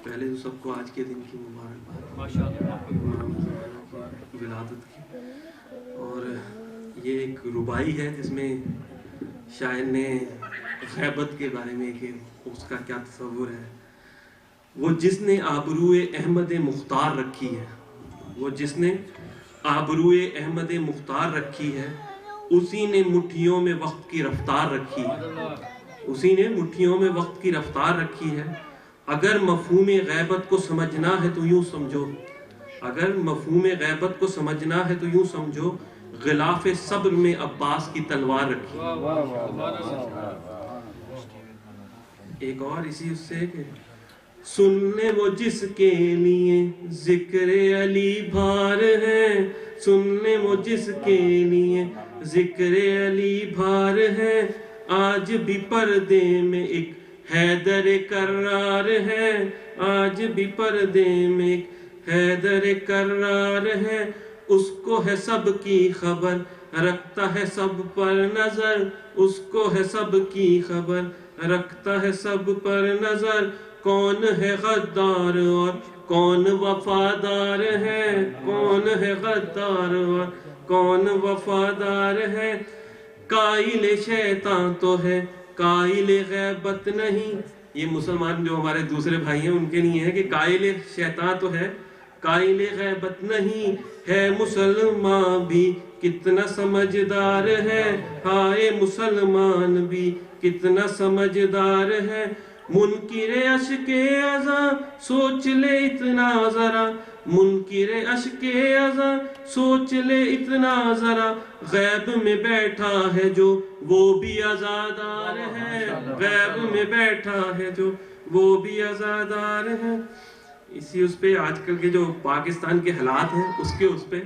پہلے تو سب کو آج کے دن کی مبارکباد ولادت کی. اور یہ ایک ربائی ہے جس میں شاعر نے غیبت کے بارے میں کہ اس کا کیا تصور ہے. وہ جس نے آبروئے احمد مختار رکھی ہے، وہ جس نے آبروئے احمد مختار رکھی ہے، اسی نے مٹھیوں میں وقت کی رفتار رکھی ہے، اسی نے مٹھیوں میں وقت کی رفتار رکھی ہے. اگر مفہوم غیبت کو سمجھنا ہے تو یوں سمجھو، اگر مفہوم غیبت کو سمجھنا ہے تو یوں سمجھو، غلاف صبر میں عباس کی تلوار رکھی. ایک اور اسی اس سے کہ سن لے وہ جس کے لیے ذکر علی بھار ہے، سن لے وہ جس کے لیے ذکر علی بھار ہے، آج بھی پردے میں ایک حیدر کرار ہے، آج بھی پردے میں ایک حیدر کرار ہے. اس کو ہے سب کی خبر، رکھتا ہے سب پر نظر، اس کو ہے سب کی خبر، رکھتا ہے سب پر نظر. کون ہے غدار اور کون وفادار ہے، کون ہے غدار اور کون وفادار ہے. قائل شیطان تو ہے قائل غیبت نہیں. یہ مسلمان جو ہمارے دوسرے بھائی ہیں ان کے لیے ہے کہ قائل شیطان تو ہے قائل غیبت نہیں. ہے مسلمان بھی کتنا سمجھدار ہے، ہائے مسلمان بھی کتنا سمجھدار ہے. منکر اشک ازاں سوچ لے اتنا ذرا، منکر اشک ازاں سوچ لے اتنا ذرا، غیب میں بیٹھا ہے جو وہ بھی عزادار ہے، غیب میں بیٹھا ہے جو وہ بھی عزادار ہے. اسی اس پہ آج کل کے جو پاکستان کے حالات ہیں اس پہ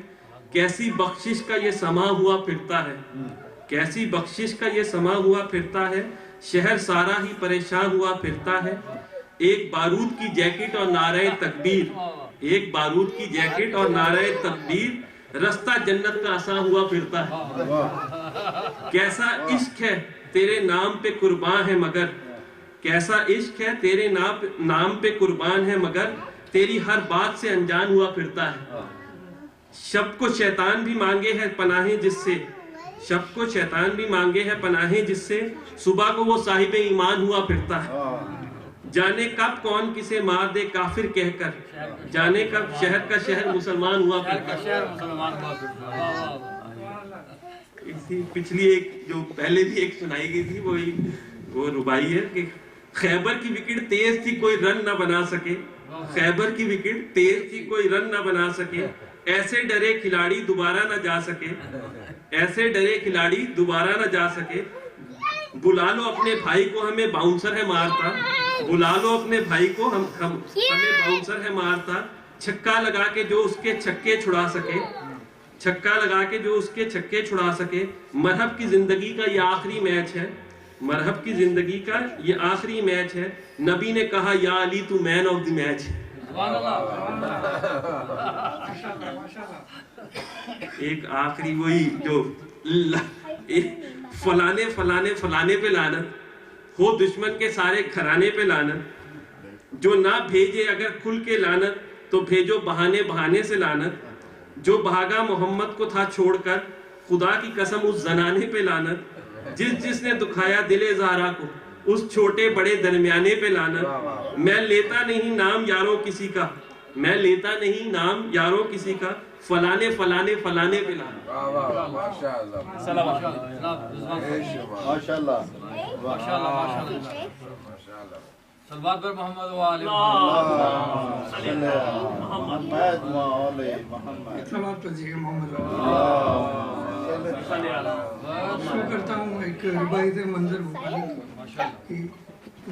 کیسی بخشش کا یہ سما ہوا پھرتا ہے، کیسی بخشش کا یہ سما ہوا پھرتا ہے. شہر سارا ہی پریشان ہوا پھرتا ہے. ایک بارود کی جیکٹ اور نعرہ تکبیر، ایک بارود کی جیکٹ اور نعرہ تکبیر، رستہ جنت کا آساں ہوا پھرتا ہے. کیسا عشق ہے تیرے نام پہ قربان ہے مگر، کیسا عشق ہے تیرے نام پہ قربان ہے مگر، تیری ہر بات سے انجان ہوا پھرتا ہے. شب کو شیطان بھی مانگے ہے پناہیں جس سے، شب کو شیطان بھی مانگے ہے پناہیں جس سے، صبح کو وہ صاحب ایمان ہوا پھرتا ہے. جانے کب کون کسے مار دے کافر کہہ کر، جانے کب شہر کا شہر مسلمان ہوا پھرتا ہے. اسی پچھلی ایک جو پہلے بھی ایک سنائی گئی تھی وہ ربائی ہے کہ خیبر کی وکٹ تیز تھی کوئی رن نہ بنا سکے، خیبر کی وکٹ تیز تھی کوئی رن نہ بنا سکے، ایسے ڈرے کھلاڑی دوبارہ نہ جا سکے، ایسے ڈرے کھلاڑی دوبارہ نہ جا سکے. بلا لو اپنے بھائی کو ہمیں باؤنسر ہے مارتا، بلا لو اپنے بھائی کو ہمیں باؤنسر ہے مارتا. چھکا لگا کے جو اس کے چھکے چھڑا سکے، چھکا لگا کے جو اس کے چھکے چھڑا سکے. مرحب کی زندگی کا یہ آخری میچ ہے، مرحب کی زندگی کا یہ آخری میچ ہے. نبی نے کہا یا علی تو مین آف دی میچ ہے. ایک آخری وہی جو فلانے فلانے فلانے پہ لعنت ہو، دشمن کے سارے گھرانے پہ لعنت، جو نہ بھیجے اگر کھل کے لعنت تو بھیجو بہانے بہانے سے لعنت. جو بھاگا محمد کو تھا چھوڑ کر، خدا کی قسم اس زنانے پہ لعنت. جس نے دکھایا دل زہرا کو، اس چھوٹے بڑے درمیانے پہ لعنت. میں لیتا نہیں نام یاروں کسی کا، میں لیتا نہیں نام یاروں کسی کا، فلانے فلانے فلانے پہ لعنت. صلوات پر محمد و آل شروع کرتا ہوں ایک ربائی سے منظر مبارک.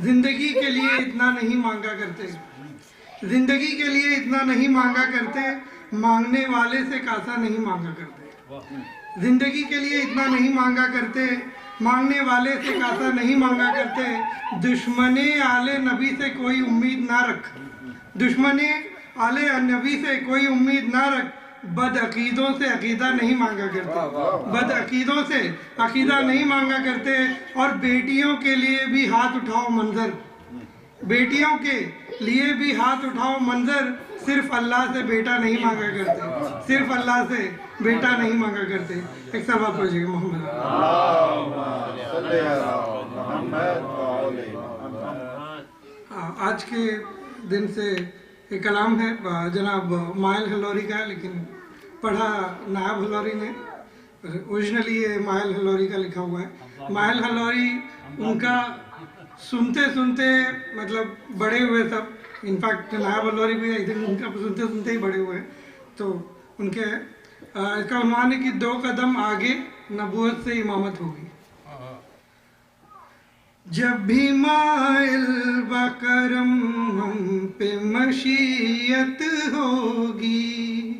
زندگی کے لیے اتنا نہیں مانگا کرتے، زندگی کے لیے اتنا نہیں مانگا کرتے، مانگنے والے سے کاسا نہیں مانگا کرتے. زندگی کے لیے اتنا نہیں مانگا کرتے، مانگنے والے سے کاسا نہیں مانگا کرتے. دشمن آل نبی سے کوئی امید نہ رکھ، دشمن آل نبی سے کوئی امید نہ رکھ، بد عقیدوں سے عقیدہ نہیں مانگا کرتے، بد عقیدوں سے عقیدہ نہیں مانگا کرتے، اور بیٹیوں کے لیے بھی ہاتھ اٹھاؤ منظر، بیٹیوں کے لیے بھی ہاتھ اٹھاؤ منظر، صرف اللہ سے بیٹا نہیں مانگا کرتے، صرف اللہ سے بیٹا نہیں مانگا کرتے۔ ایک سوال پوچھئے گا محمد۔ آج کے دن سے ایک کلام ہے جناب مائل ہلوری کا، لیکن پڑھا نائب ہلوری نے، اوریجنلی یہ مائل ہلوری کا لکھا ہوا ہے۔ مائل ہلوری ان کا سنتے سنتے مطلب بڑے ہوئے سب، انفیکٹ نائب ہلوری بھی آئی تھنک ان کا سنتے سنتے ہی بڑے ہوئے ہیں، تو ان کے اس کا عنوان ہے کہ 2 قدم آگے نبوت سے امامت ہوگی۔ جب بھی مائل بکرم ہم پہ مشیت ہوگی،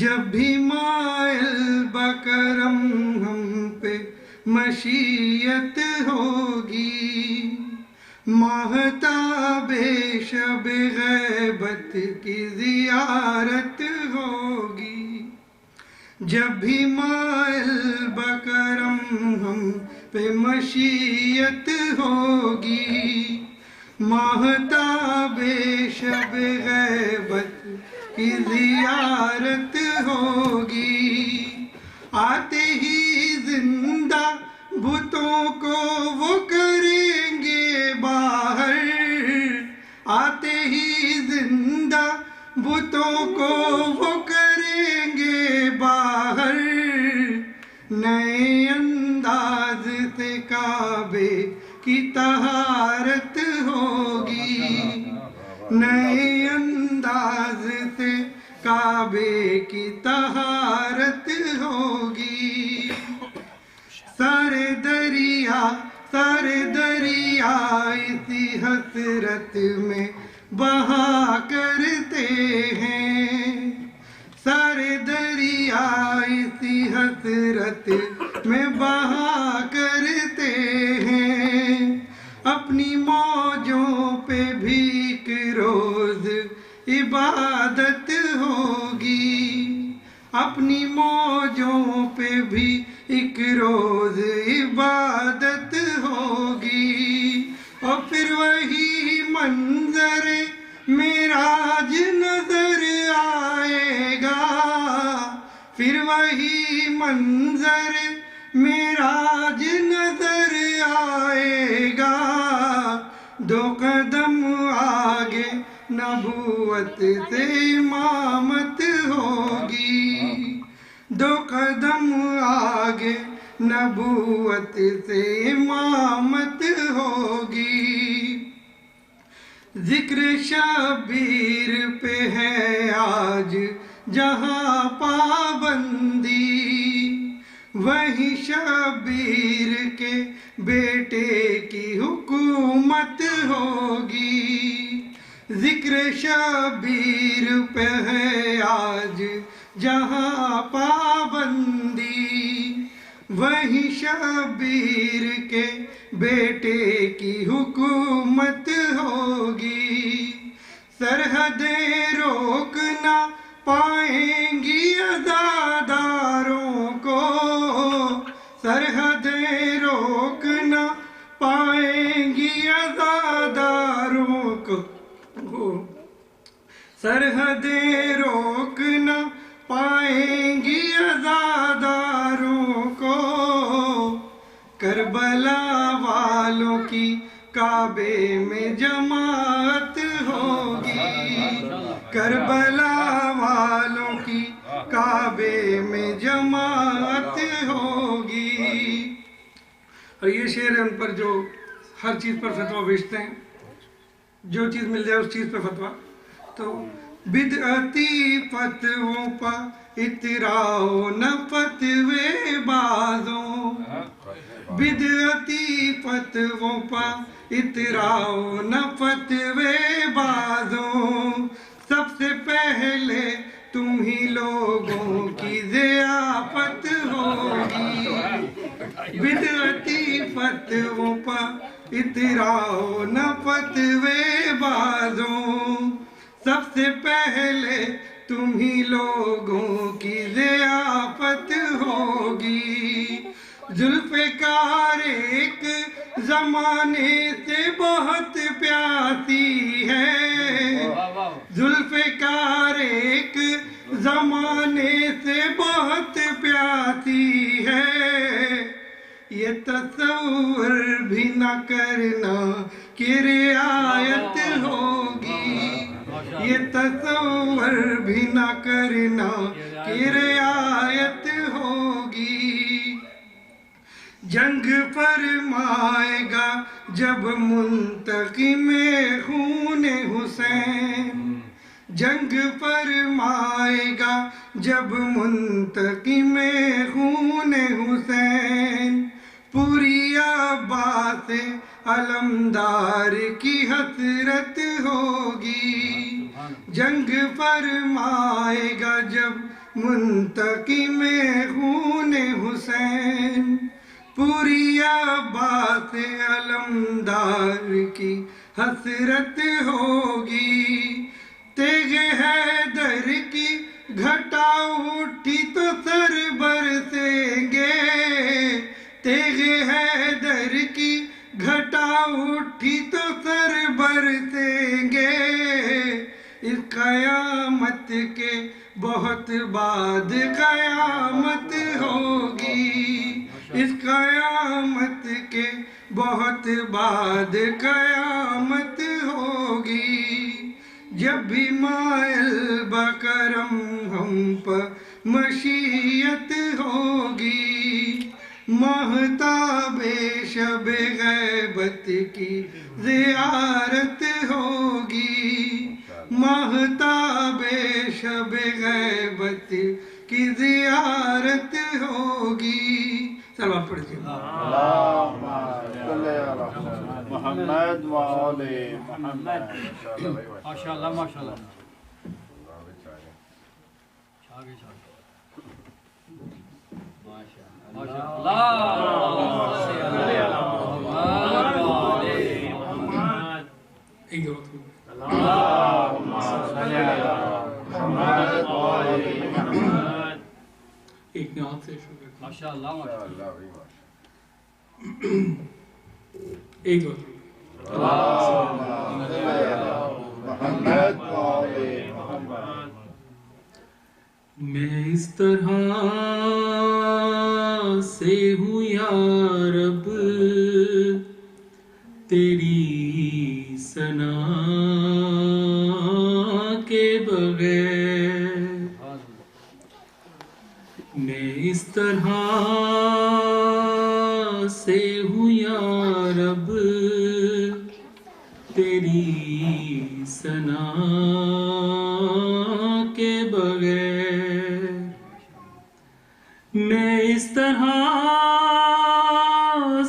جب بھی مائل بکرم ہم پہ مشیت ہوگی، ماہتاب شب غیبت کی زیارت ہوگی، جب بھی مائل بکرم ہم پہ مشیت ہوگی، ماہتاب شب غیبت کی زیارت ہوگی، آتے ہی زندہ بتوں کو وہ کریں گے باہر، آتے ہی زندہ بتوں کو وہ کریں گے باہر، نئے انداز سے کعبے کی طہارت ہوگی، نئے انداز سے کعبے کی طہارت ہوگی، سارے دریا اسی حسرت میں بہا کرتے ہیں، سارے دریا اسی حسرت میں بہا کرتے ہیں، اپنی موجوں پہ بھی ایک روز عبادت ہوگی، اپنی موجوں پہ بھی ایک روز عبادت ہوگی، اور پھر وہی منظر معراج نظر آئے گا، پھر وہی منظر معراج نظر آئے گا، 2 قدم آگے نبوت سے امامت ہوگی، 2 قدم آگے نبوت سے امامت ہوگی، ذکر شبیر پہ ہے آج جہاں پابندی، وہیں شبیر کے بیٹے کی حکومت ہوگی، ذکر شبیر پہ ہے آج جہاں پابندی، وہیں شبیر کے بیٹے کی حکومت ہوگی، سرحدیں روک نہ پائیں گی عزاداروں کو، سرحدیں روک نہ پائیں گی عزاداروں کو، سرحدیں روک نہ پائیں گی عزاداروں کو، کربلا والوں کی کعبے میں جماعت ہوگی، کربلا والوں کی کعبے میں جماعت ہوگی۔ اور یہ شعر ہے ان پر جو ہر چیز پر فتویٰ بیچتے ہیں، جو چیز مل جائے اس چیز پہ فتویٰ، تو بدعتی فتووں پا اتراؤ نہ فتوے بازوں، بدعتی فتووں پا اتراؤ نہ فتوے بازوں، سب سے پہلے تم ہی لوگوں کی ضیافت ہوگی، بدعتی فتووں پا اتراؤ نہ فتوے بازوں، سب سے پہلے تم ہی لوگوں کی ضیافت ہوگی. ذوالفقار ایک زمانے سے بہت پیاسی ہے. ذوالفقار ایک زمانے سے بہت پیاسی ہے. یہ تصور بھی نہ کرنا کہ رعایت ہوگی. یہ تصور بھی نہ کرنا کہ رعایت ہوگی. جنگ فرمائے گا جب منتقم خون حسین. جنگ فرمائے گا جب منتقم خون حسین. پوری عباس علمدار کی حسرت ہوگی. جنگ فرمائے گا جب منتقم خون حسین. پوری عباس علمدار کی حسرت ہوگی. تیغ حیدر کی گھٹا اٹھی تو سر برسیں گے. تیغ حیدر کی گھٹا اٹھی تو سر برسیں گے. اس قیامت کے بہت بعد قیامت ہوگی. اس قیامت کے بہت بعد قیامت ہوگی. جب بھی مائل بکرم ہم پر مشیت ہوگی. مہتاب شب غیبت کی زیارت ہوگی. مہتاب شب غیبت کی زیارت ہوگی. سلوات پڑھیے. محمد و آل محمد. ماشاءاللہ ماشاءاللہ. ایک دو ایک نعت سے شروع کرتے ہیں. ماشاءاللہ ماشاءاللہ. ایک دو محمد و آل محمد. میں اس طرح سے ہوں یا رب تیری ثنا کے بغیر. میں اس طرح سے ہوں یا رب تیری ثنا کے بغیر. میں اس طرح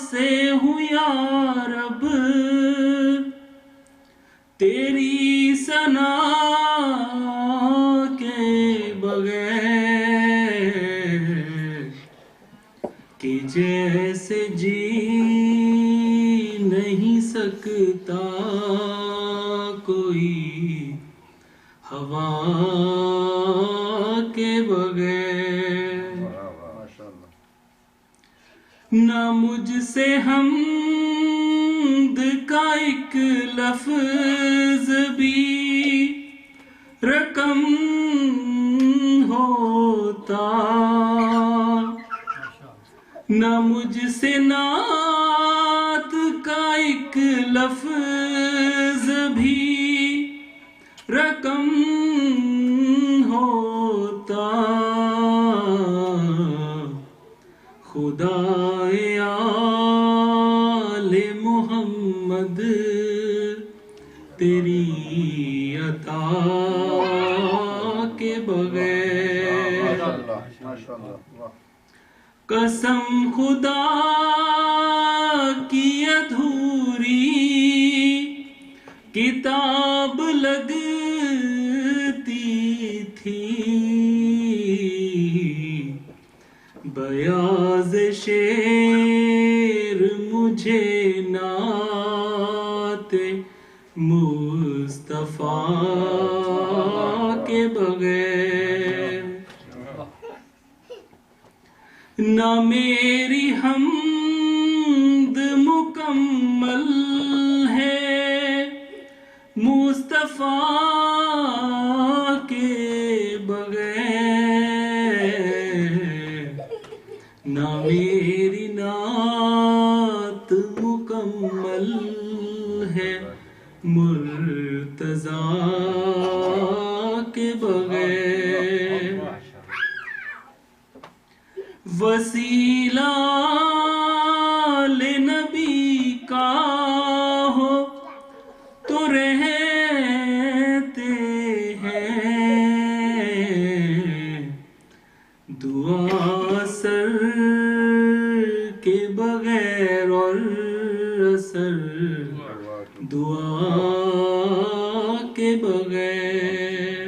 سے ہوں یا رب تیری ثنا کے بغیر کہ جیسے جی نہیں سکتا کوئی ہوا کے بغیر. نہ مجھ سے حمد کا ایک لفظ بھی رقم ہوتا. نہ مجھ سے نعت کا ایک لفظ بھی رقم ہوتا. خدائے آل محمد تیری عطا کے بغیر. قسم خدا کی ادھوری کتاب لگتی تھی. بیاض شعر مجھے نعت مصطفیٰ کے بغیر. میری حمد مکمل ہے مصطفیٰ کے بغیر، نہ میری نعت مکمل ہے مرتضیٰ کے بغیر۔ وسیلہ نبی کا ہو تو رہتے ہیں، دعا سر کے بغیر اور اثر دعا کے بغیر۔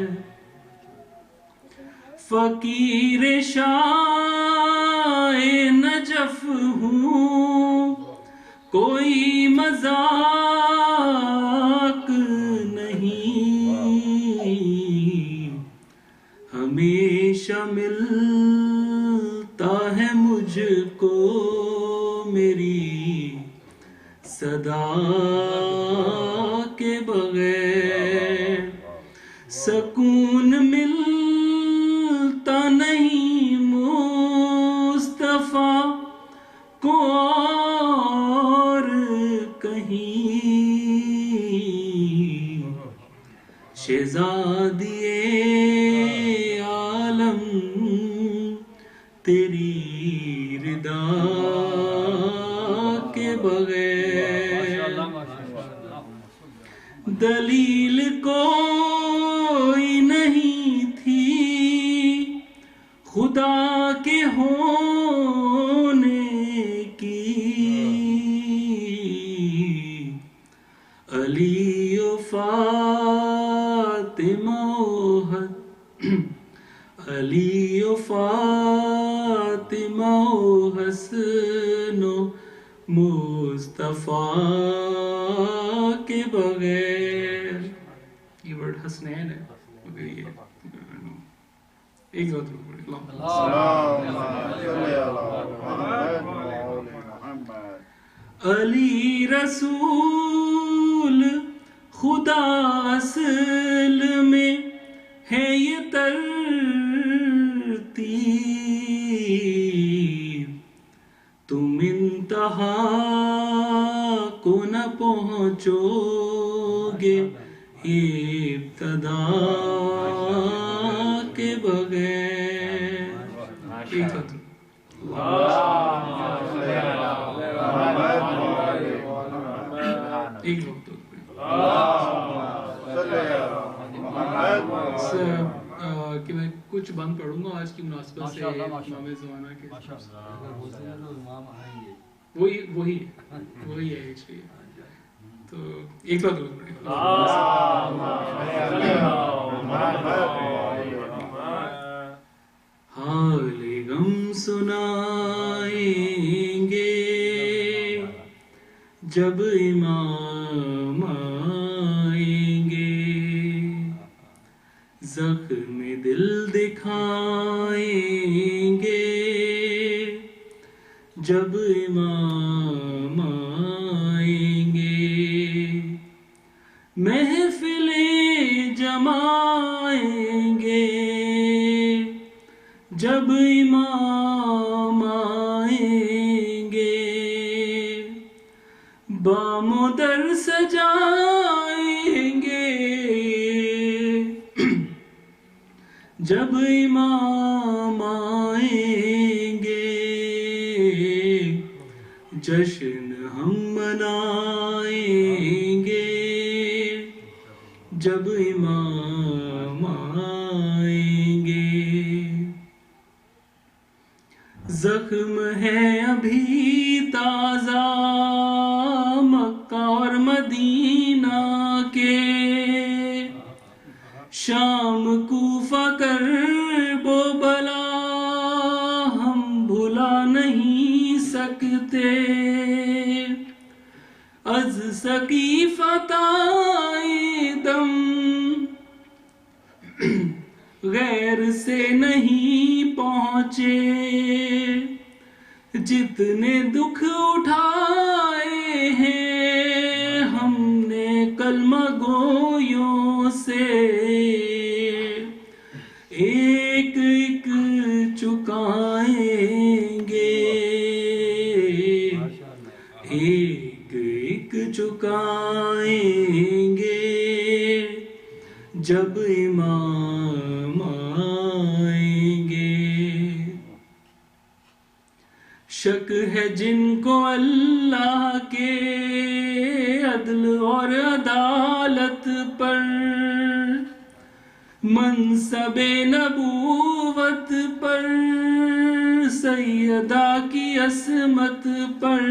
فقیر شاہ نجف ہوں، کوئی مذاق نہیں، ہمیشہ ملتا ہے مجھ کو میری صدا کے بغیر۔ سکون ملتا نہیں مصطفیٰ کو اور کہیں، شہزادی عالم تیری رضا کے بغیر۔ دلیل کوئی نہیں تھی خدا کے ہونے کی، علی و فاطمہ علی و فاطمہ و حسن و مصطفیٰ کے بغیر۔ یہ ورڈ حسنین ہے مگر یہ ایک ذات روپڑے علی رسول خدا اصل میں ہے یہ ترتیب، تم انتہا کو نہ پہنچو گے ابتدا کے بغیر۔ ایک ساتھ ایک وقت کہ میں کچھ بند پڑھوں گا آج کی مناسبت سے امام زمانہ کے، وہی ہے ایکچولی، تو ایک بات ضرور پڑھیں۔ حال غم سنائیں گے جب امام آئیں گے، زخم دل دکھائیں گے جب امام آئیں گے، محفلیں جمائیں گے جب امام آئیں گے، بام و در سجائیں گے جب امام آئیں گے، جشن ہم منائیں گے جب امام آئیں گے، زخم ہے ابھی تازہ مکہ اور مدینہ کے، شام کوفہ کرب و بلا ہم بھلا نہیں سکتے، از سقیفہ دم غیر سے نہیں پہنچے، جتنے دکھ اٹھائے ہیں ہم نے کلمہ گویوں سے، ایک ایک چکائیں گے، ایک ایک چکائیں گے جب امام آئیں گے۔ شک ہے جن کو اللہ کے عدل اور عدالت پر، منصب نبوت پر، سیدہ کی عصمت پر،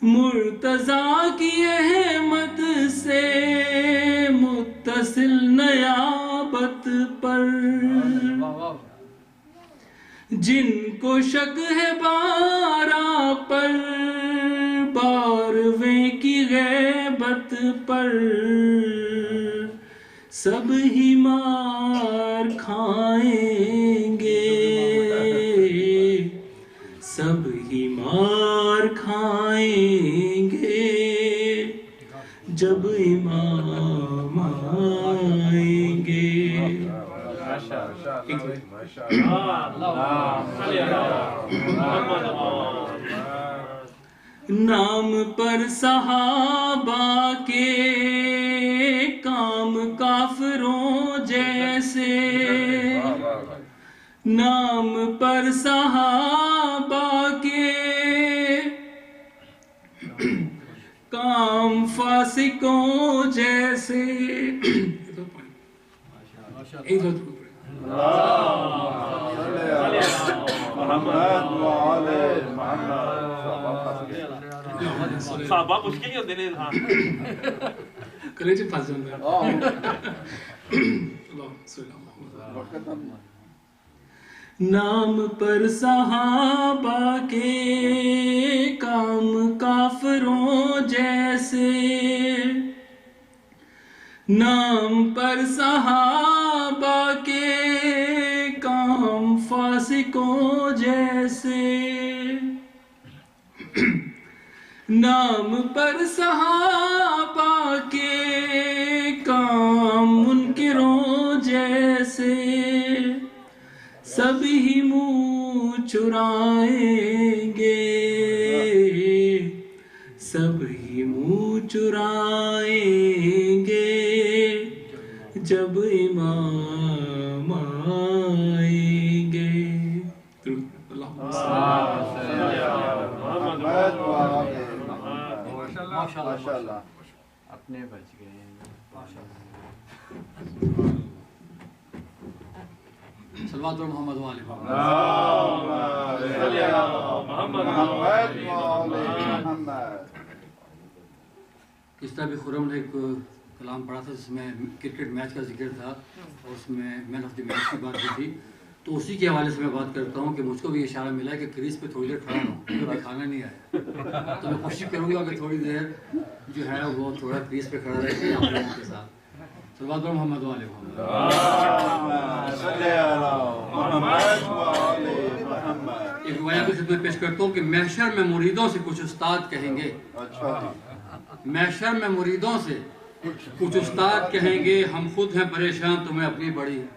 مرتضیٰ کی احمد سے متصل نیابت پر، جن کو شک ہے بارہ پر، بارویں کی غیبت پر، سب ہی مار کھائیں گے، سب ہی مار کھائیں گے جب امام آئیں گے۔ نام پر صحابہ کے کام کافروں جیسے، نام پر صحابہ کے کام فاسقوں جیسے۔ صحابہ مشکل ہی ہوتے ہیں کلیجے پھنس جاندے ہیں۔ نام پر صحابہ کے کام کافروں جیسے، نام پر صحابہ کے کام فاسقوں جیسے، نام پر صحابہ کے کام منکروں جیسے، سب ہی منہ چرائیں گے، سب ہی منہ چرائیں گے جب امام آئیں گے۔ ماشاءاللہ اپنے بچ گئے ہیں۔ صلوات محمد والے اس طرح بھی خرم نے ایک کلام پڑھا تھا جس میں کرکٹ میچ کا ذکر تھا اور اس میں مین آف دی میچ کی بات کی تھی، تو اسی کے حوالے سے میں بات کرتا ہوں کہ مجھ کو بھی اشارہ ملا ہے کہ کریز پہ تھوڑی دیر کھڑا رہوں کیونکہ کھانا نہیں آیا، تو میں کوشش کروں گا کہ تھوڑی دیر جو ہے وہ تھوڑا کریز پہ کھڑا رہے گا آپ لوگوں کے ساتھ۔ صلوات محمد والے محمد۔ ایک روایت کی خدمت پیش کرتا ہوں کہ محشر میں مریدوں سے کچھ استاد کہیں گے، محشر میں مریدوں سے کچھ استاد کہیں گے ہم خود ہیں پریشان تمہیں اپنی بڑی ہے،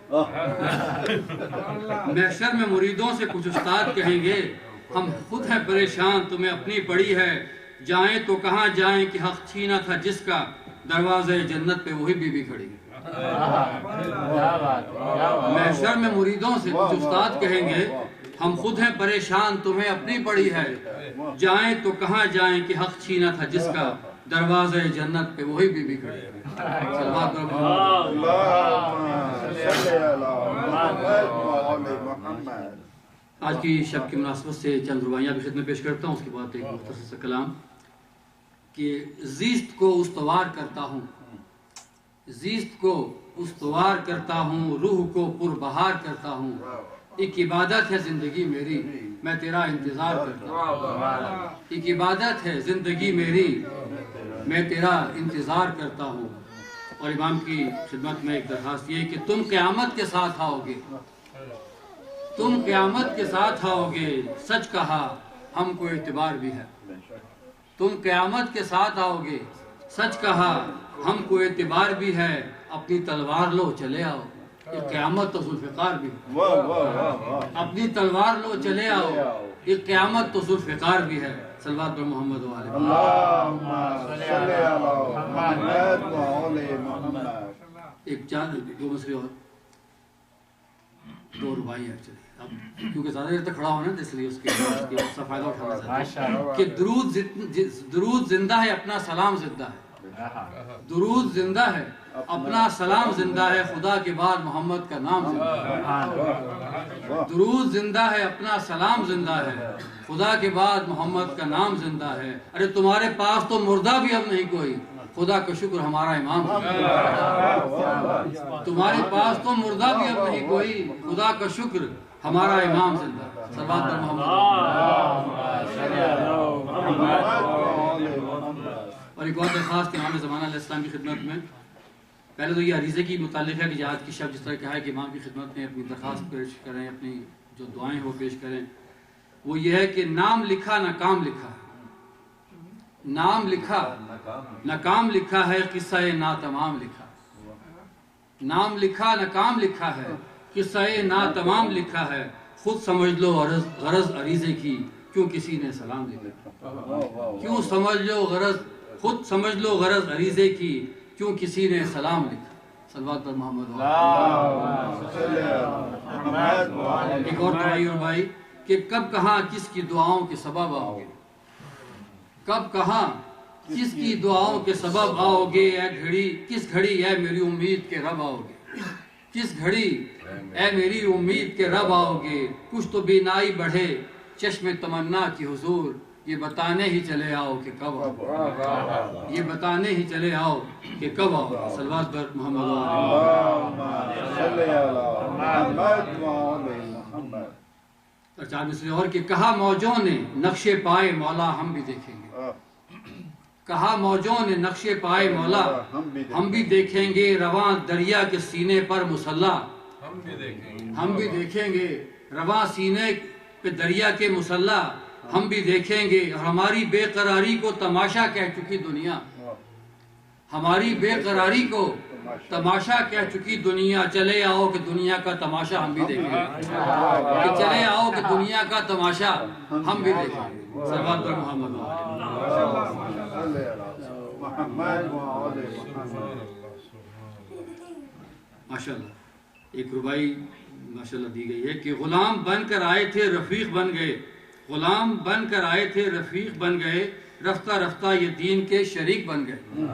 محشر میں مریدوں سے کچھ استاد کہیں گے ہم خود ہیں پریشان تمہیں اپنی پڑی ہے، جائیں تو کہاں جائیں کہ حق چھینا تھا جس کا، دروازے جنت پہ وہی بی بی کھڑی ہے۔ محشر میں مریدوں سے کچھ استاد کہیں گے ہم خود ہیں پریشان تمہیں اپنی پڑی ہے، جائیں تو کہاں جائیں کہ حق چھینا تھا جس کا، دروازے جنت پہ وہی بی بی کھڑی ہے۔ آج کی شب کی مناسبت سے چند روایاں بھی خدمت پیش کرتا ہوں، اس کے بعد ایک مختصر سا کلام کہ زیست کو استوار کرتا ہوں، زیست کو استوار کرتا ہوں، روح کو پربہار کرتا ہوں، ایک عبادت ہے زندگی میری میں تیرا انتظار کرتا ہوں، ایک عبادت ہے زندگی میری میں تیرا انتظار کرتا ہوں۔ اور امام کی خدمت میں ایک درخواست یہ ہے کہ تم قیامت کے ساتھ آؤ گے، تم قیامت کے ساتھ آؤ گے، سچ کہا ہم کو اعتبار بھی ہے۔ تم قیامت کے ساتھ آؤ گے، سچ کہا ہم کو اعتبار بھی ہے، اپنی تلوار لو چلے آؤ۔ یہ قیامت تو ذوالفقار بھی ہے، واہ واہ واہ واہ، اپنی تلوار لو چلے آؤ، یہ قیامت تو ذوالفقار بھی ہے۔ صلوات پر محمد و آل محمد۔ اللہم صلی علی محمد و آل محمد۔ ایک چاند دو مسئلے اور، دو ربائی ہے چلیے، اب کیونکہ زیادہ دیر تک کھڑا ہونا ہے اس لیے اس کا فائدہ اٹھانا چاہتے ہیں کہ درود زندہ ہے، اپنا سلام زندہ ہے۔ درود زندہ ہے، اپنا سلام زندہ ہے، خدا کے بعد محمد کا نام زندہ ہے۔ درود زندہ ہے، اپنا سلام زندہ ہے، خدا کے بعد محمد کا نام زندہ ہے۔ ارے تمہارے پاس تو مردہ بھی اب نہیں کوئی، خدا کا شکر ہمارا امام زندہ ہے۔ تمہارے پاس تو مردہ بھی اب نہیں کوئی، خدا کا شکر ہمارا امام زندہ ہے۔ صلوات پر محمد۔ اور ایک اور درخواست کہ امام زمانہ علیہ السلام کی خدمت میں، پہلے تو یہ عریضے کی متعلق ہے کہ آج کی شب جس طرح کہا ہے کہ امام کی خدمت میں اپنی درخواست پیش کریں، اپنی جو دعائیں وہ پیش کریں، وہ یہ ہے کہ نام لکھا نہ کام لکھا ہے، نام لکھا نہ کام لکھا ہے، قصہ ناتمام لکھا، نام لکھا نہ کام لکھا ہے، قصہ ناتمام لکھا ہے، خود سمجھ لو غرض عریضے کی، کیوں کسی نے سلام لکھا، کیوں سمجھ لو غرض، خود سمجھ لو غرض عریضے کی، کیوں کسی نے سلام لکھا۔ صلوات پر محمد۔ ایک اور دعائی اور بھائی کہ کب کہاں کس کی دعاؤں کے سبب آؤ گے، کب کہاں کس کی دعاؤں کے سبب آؤ گے، اے گھڑی کس گھڑی اے میری امید کے رب آؤ گے، کس گھڑی اے میری امید کے رب آؤ گے، کچھ تو بینائی بڑھے چشم تمنا کی حضور، یہ بتانے ہی چلے آؤ کہ کب آؤ، یہ بتانے ہی چلے آؤ کہ کب آؤ۔ صلوات پر محمد و آل۔ چار مصرے اور کہ کہا موجوں نے نقشے پائے مولا ہم بھی دیکھیں گے، کہا موجوں نے نقشے پائے مولا ہم بھی دیکھیں گے، رواں دریا کے سینے پر مسلح ہم بھی دیکھیں گے، رواں سینے پہ دریا کے مسلح ہم بھی دیکھیں گے، اور ہماری بے قراری کو تماشا کہہ چکی دنیا، ہماری بے قراری کو تماشا کہہ چکی دنیا، چلے آؤ کہ دنیا کا تماشا ہم بھی دیکھیں گے، کہ چلے آؤ کہ دنیا کا تماشا ہم بھی دیکھیں گے۔ صلوات پر محمد۔ ماشاءاللہ ایک ربائی ماشاءاللہ دی گئی ہے کہ غلام بن کر آئے تھے رفیق بن گئے، غلام بن کر آئے تھے رفیق بن گئے، رفتہ رفتہ یہ دین کے شریک بن گئے،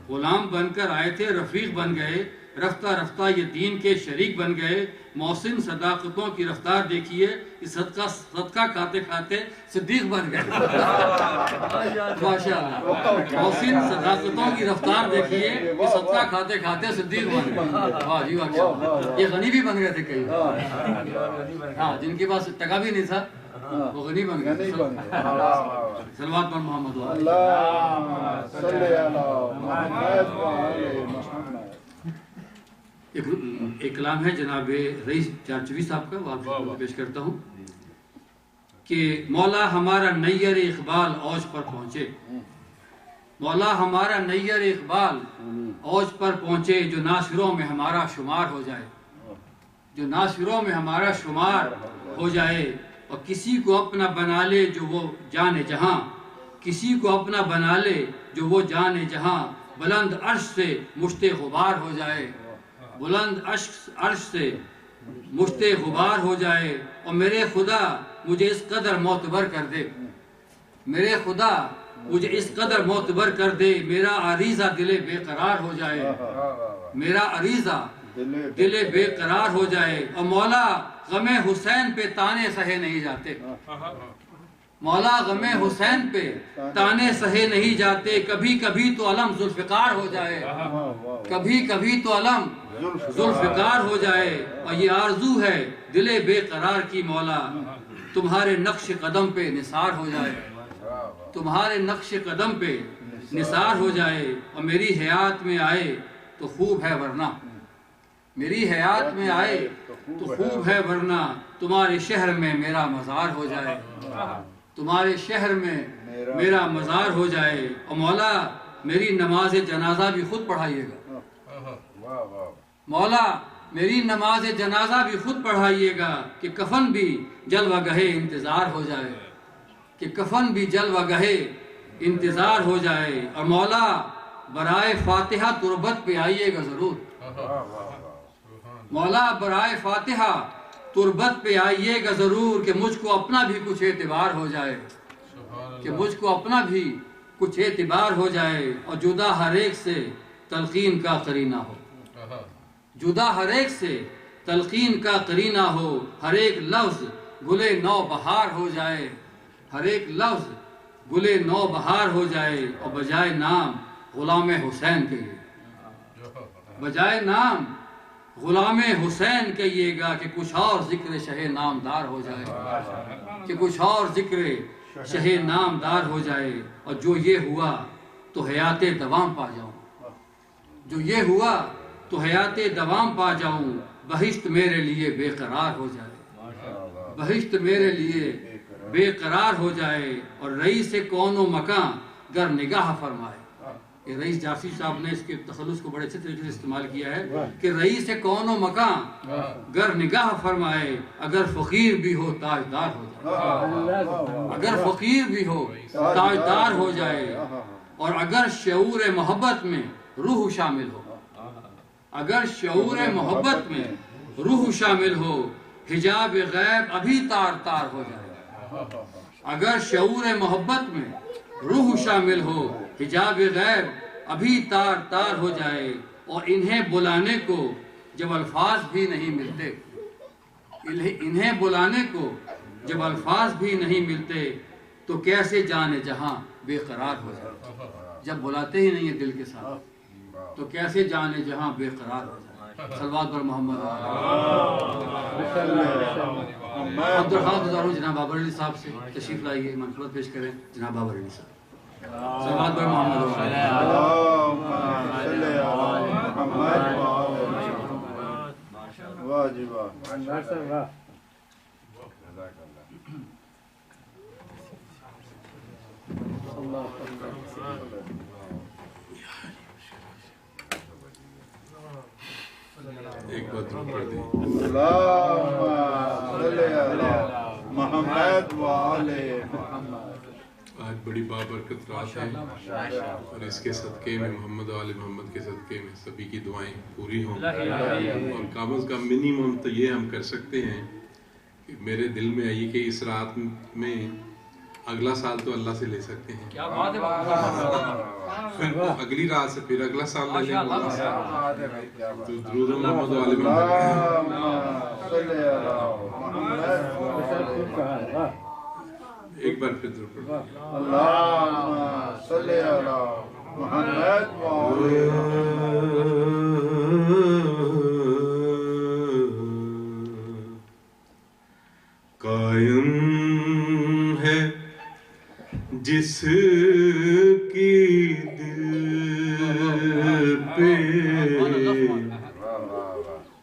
غلام بن کر آئے تھے رفیق بن گئے، رفتہ رفتہ یہ دین کے شریک بن گئے، محسن صداقتوں کی رفتار دیکھیے، صدقہ کھاتے کھاتے صدیق بن گئے۔ ماشاءاللہ محسن صداقتوں کی رفتار دیکھیے، صدقہ کھاتے کھاتے صدیق بن گئے۔ واہ جی واہ، یہ غنی بھی بن گئے تھے کئی، ہاں جن کے پاس ٹکا بھی نہیں تھا وہ غنی بن گئے۔ صلوات پر محمد۔ ایک کلام ہے جناب رئیس چارچوی صاحب کا، وہ آپ کو پیش کرتا ہوں کہ مولا ہمارا نیر اقبال اوج پر پہنچے، مولا ہمارا نیر اقبال اوج پر پہنچے، جو ناصروں میں ہمارا شمار ہو جائے، جو ناصروں میں ہمارا شمار ہو جائے، اور کسی کو اپنا بنا لے جو وہ جانے جہاں، کسی کو اپنا بنا لے جو وہ جانے جہاں، بلند عرش سے مشت غبار ہو جائے، بلند عرش سے مشت غبار ہو جائے، اور میرے خدا مجھے اس قدر معتبر کر دے، میرے خدا مجھے اس قدر معتبر کر دے، میرا عریضہ دل بے قرار ہو جائے، میرا عریضہ دل بے قرار ہو جائے، اور مولا غم حسین پہ تانے سہے نہیں جاتے، مولا غم حسین پہ تانے سہے نہیں جاتے، کبھی کبھی تو علم ذوالفقار ہو جائے، کبھی کبھی تو علم ذوالفقار ہو جائے، اور یہ آرزو ہے دل بے قرار کی مولا، تمہارے نقش قدم پہ نثار ہو جائے، تمہارے نقش قدم پہ نثار ہو جائے، اور میری حیات میں آئے تو خوب ہے ورنہ، میری حیات میں آئے تو خوب ہے ورنہ تمہارے شہر میں میرا مزار ہو جائے، تمہارے شہر میں میرا مزار ہو جائے، اور مولا میری نماز جنازہ بھی خود پڑھائیے گا، مولا میری نماز جنازہ بھی خود پڑھائیے گا، کہ کفن بھی جلوہ گہے انتظار ہو جائے، کہ کفن بھی جلوہ گہے انتظار ہو جائے، اور مولا برائے فاتحہ تربت پہ آئیے گا ضرور، مولا برائے فاتحہ تربت پہ آئیے گا ضرور، کہ مجھ کو اپنا بھی کچھ اعتبار ہو جائے، کہ مجھ کو اپنا بھی کچھ اعتبار ہو جائے، اور جدا ہر ایک سے تلقین کا قرینہ ہو، جدا ہر ایک سے تلقین کا قرینہ ہو، ہر ایک لفظ گلے نو بہار ہو جائے، ہر ایک لفظ گلے نو بہار ہو جائے، اور بجائے نام غلام حسین کہیے، بجائے نام غلام حسین کہیے گا، کہ کچھ اور ذکر شہ نامدار ہو جائے، کہ کچھ اور ذکر شہ نامدار ہو جائے، اور جو یہ ہوا تو حیات دوام پا جاؤں، جو یہ ہوا تو حیات دوام پا جاؤں، بہشت میرے لیے بے قرار ہو جائے، بہشت میرے لیے بے قرار ہو جائے، اور رئیس کون و مکان گر نگاہ فرمائے، یہ رئیس جعفری صاحب نے اس کے تخلص کو بڑے اچھے طریقے سے استعمال کیا ہے، کہ رئیس کون و مکان گر نگاہ فرمائے، اگر فقیر بھی ہو تاجدار ہو جائے، اگر فقیر بھی ہو تاجدار ہو جائے، اور اگر شعور محبت میں روح شامل ہو، اگر شعور محبت میں روح شامل ہو، حجاب غیب ابھی تار تار ہو جائے، اگر شعور محبت میں روح شامل ہو، حجاب غیب ابھی تار تار ہو جائے، اور انہیں بلانے کو جب الفاظ بھی نہیں ملتے، انہیں بلانے کو جب الفاظ بھی نہیں ملتے، تو کیسے جانے جہاں بے قرار ہو جائے، جب بلاتے ہی نہیں ہیں دل کے ساتھ تو کیسے جانے جہاں بے قرار ہو جائے۔ صلوات پر محمد عبدالخالق جناب بابر علی صاحب سے تشریف لائیے، منقبت پیش کریں جناب بابر علی صاحب۔ صلوات پر محمد ایک بات ضرور پڑھ دیں، محمد و آل محمد۔ آج بڑی بابرکت رات ہے، اور اس کے صدقے میں محمد و آل محمد کے صدقے میں سبھی کی دعائیں پوری ہوں، اور کم از کم منیمم تو یہ ہم کر سکتے ہیں کہ میرے دل میں آئی کہ اس رات میں اگلا سال تو اللہ سے لے سکتے ہیں، کیا بات ہے، پھر اگلی رات سے پھر اگلا سال لے لیں اللہ سے، تو درود محمد و آل محمد۔ ایک بار پھر درود پڑھیں، اللہم صلی علی محمد و آل قائم ہے جس کی دل پہ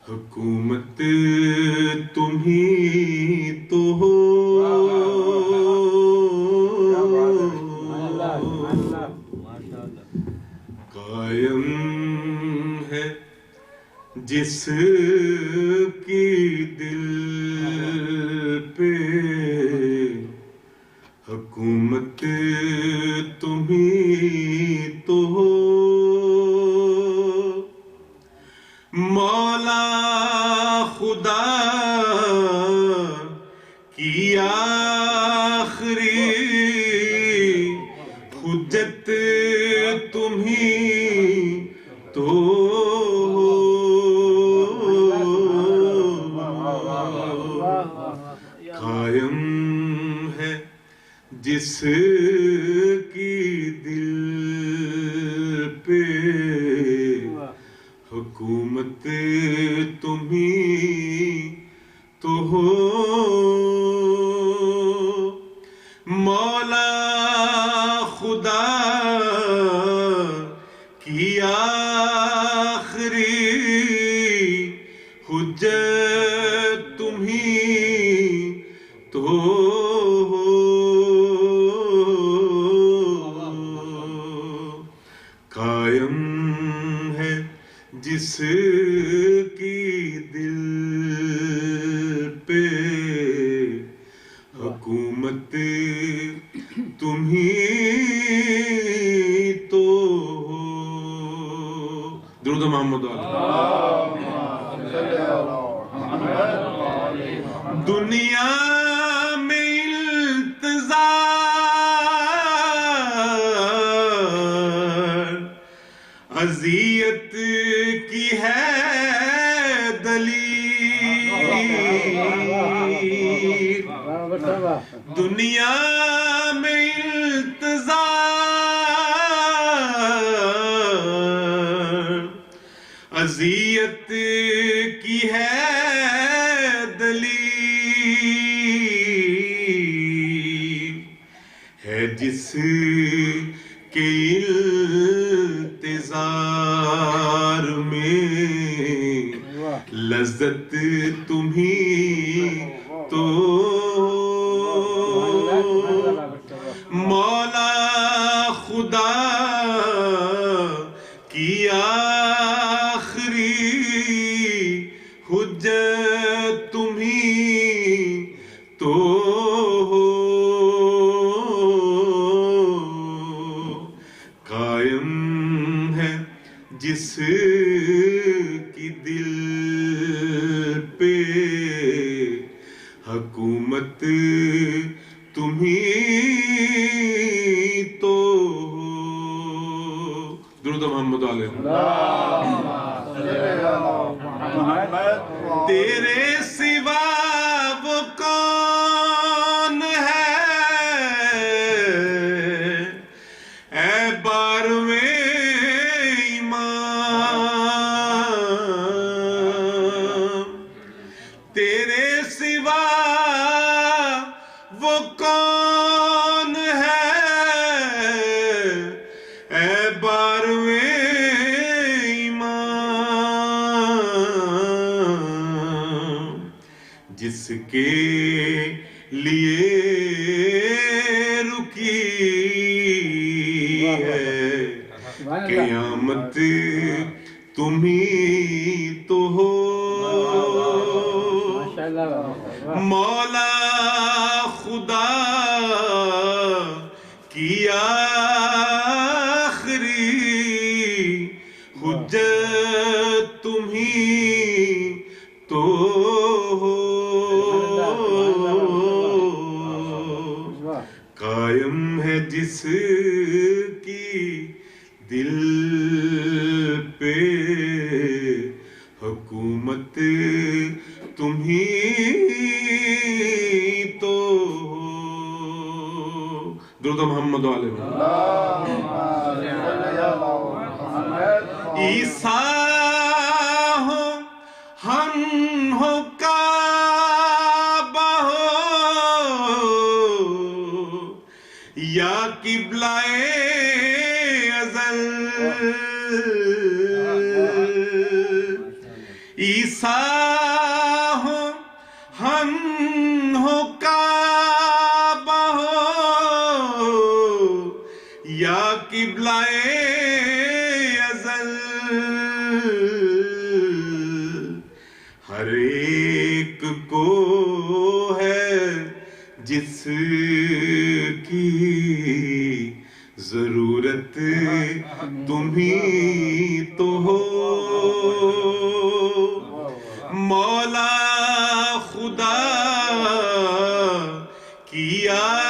حکومت تمہیں تو ہو، قائم ہے جس کی دل پہ حکومت تمہیں تو ہو، مولا خدا کی آخری حجت تمہیں تو ہو، قائم ہے جس کی دل پہ حکومت تمہیں تو ہو، مولا خدا کی آخری حجت قائم ہے جس کی دل پہ حکومت تمہیں تو ہو. درود محمد علیہ. دنیا میں التزار اذیت کی ہے دلیل. دنیا میں التزار اذیت کی ہے دلیل. ہے جس کے التزار میں لذت تمہیں تو مولا خدا کی آخری حجت تمہیں تو ہو. قائم ہے جس کی دل پہ حکومت تمہیں تو ہو. درود محمد علیہ. تیرے سوا وہ کون ہے اے بارویں امام. تیرے سوا وہ کون ہے اے بارویں امام. جس کے لیے رکی ہے قیامت تمہیں تو ہو. مولا خدا کی آخری حجت تمہیں تو ہو. قائم ہے جس کی دل پہ حکومت تمہیں تو ہو. درود محمد علیہ. عیسیٰ ہو ہم ہو کعبہ ہو یا قبلہ ازل. عیسیٰ ہو ہم ہو کعبہ ہو یا قبلہ ازل. ہر ایک کو ہے جس کی ضرورت تمہیں تو ہو. مولا خدا کی آخری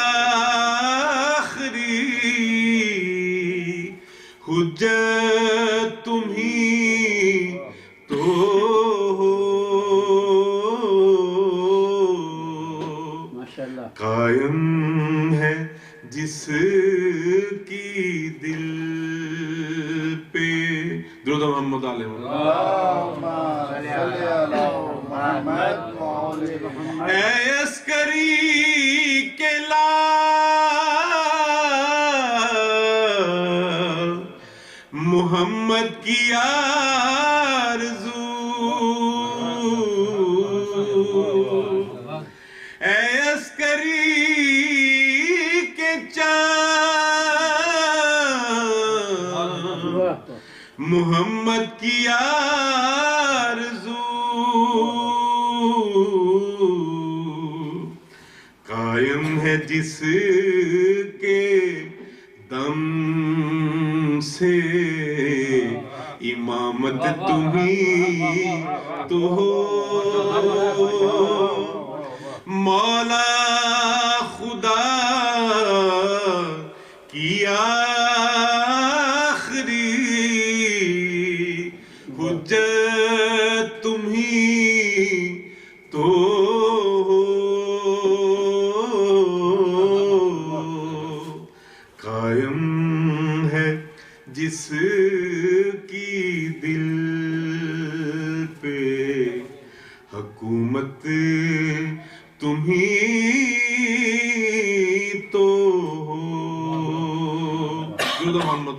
حجت تمہیں تو ہو. قائم ہے جس کی دل پہ. درود محمد علیہ. اے عسکری کے لال محمد کی آرزو. اے عسکری کے چاند محمد کی آرزو قائم ہے جس کے دم سے امامت تمہیں تو ہو مولا خدا کی آخری حجت تمہیں تو ہو قائم ہے جس کی دل پہ حکومت تمہیں تو ہو. درود محمد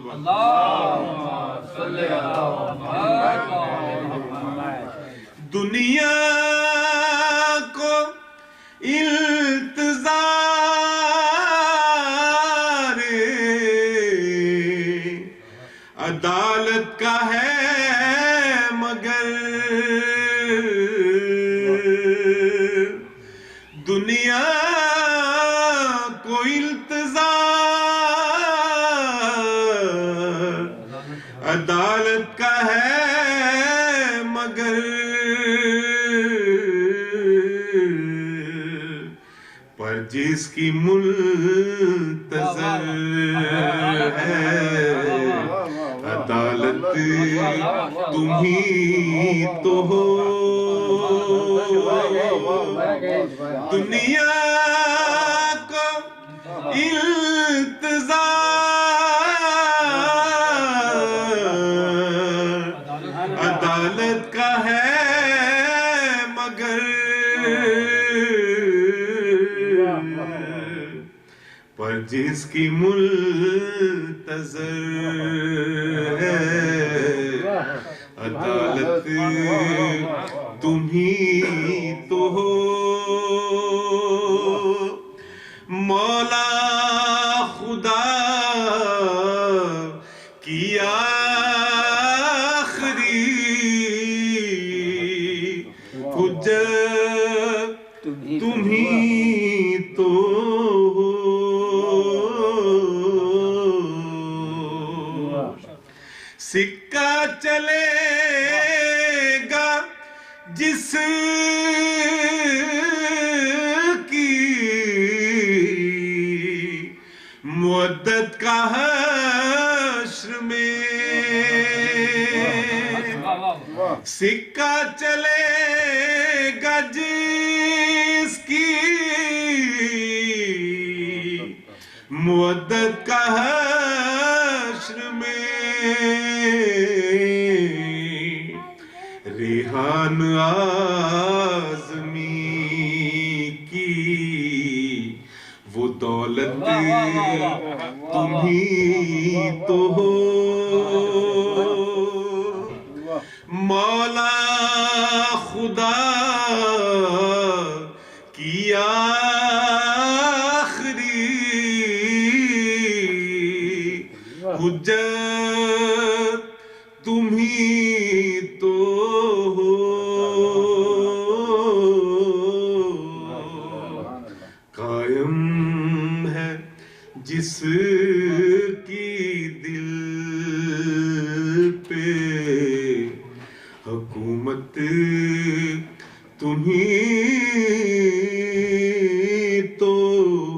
دنیا کو التزار عدالت کا ہے مگر دنیا کو التزار عدالت کا ہے مگر پر جس کی منتظر ہے عدالت تمہیں تو ہو دنیا کو التزار عدالت کا ہے مگر پر جس کی منتظر ہے عدالت تمہیں تو ہو مولا خدا کی آخری حجت تمہیں تو ہو سکہ چلے گا جس کی مدت کا حشر میں سکہ چلے گا جس کی مدت کا حشر میں ریحان اعظمی کی وہ دولت تمہیں تو ہو مولا خدا کی آخری حجت تمہیں تو ہو قائم ہے جس کی دل پہ حکومت تمہیں تو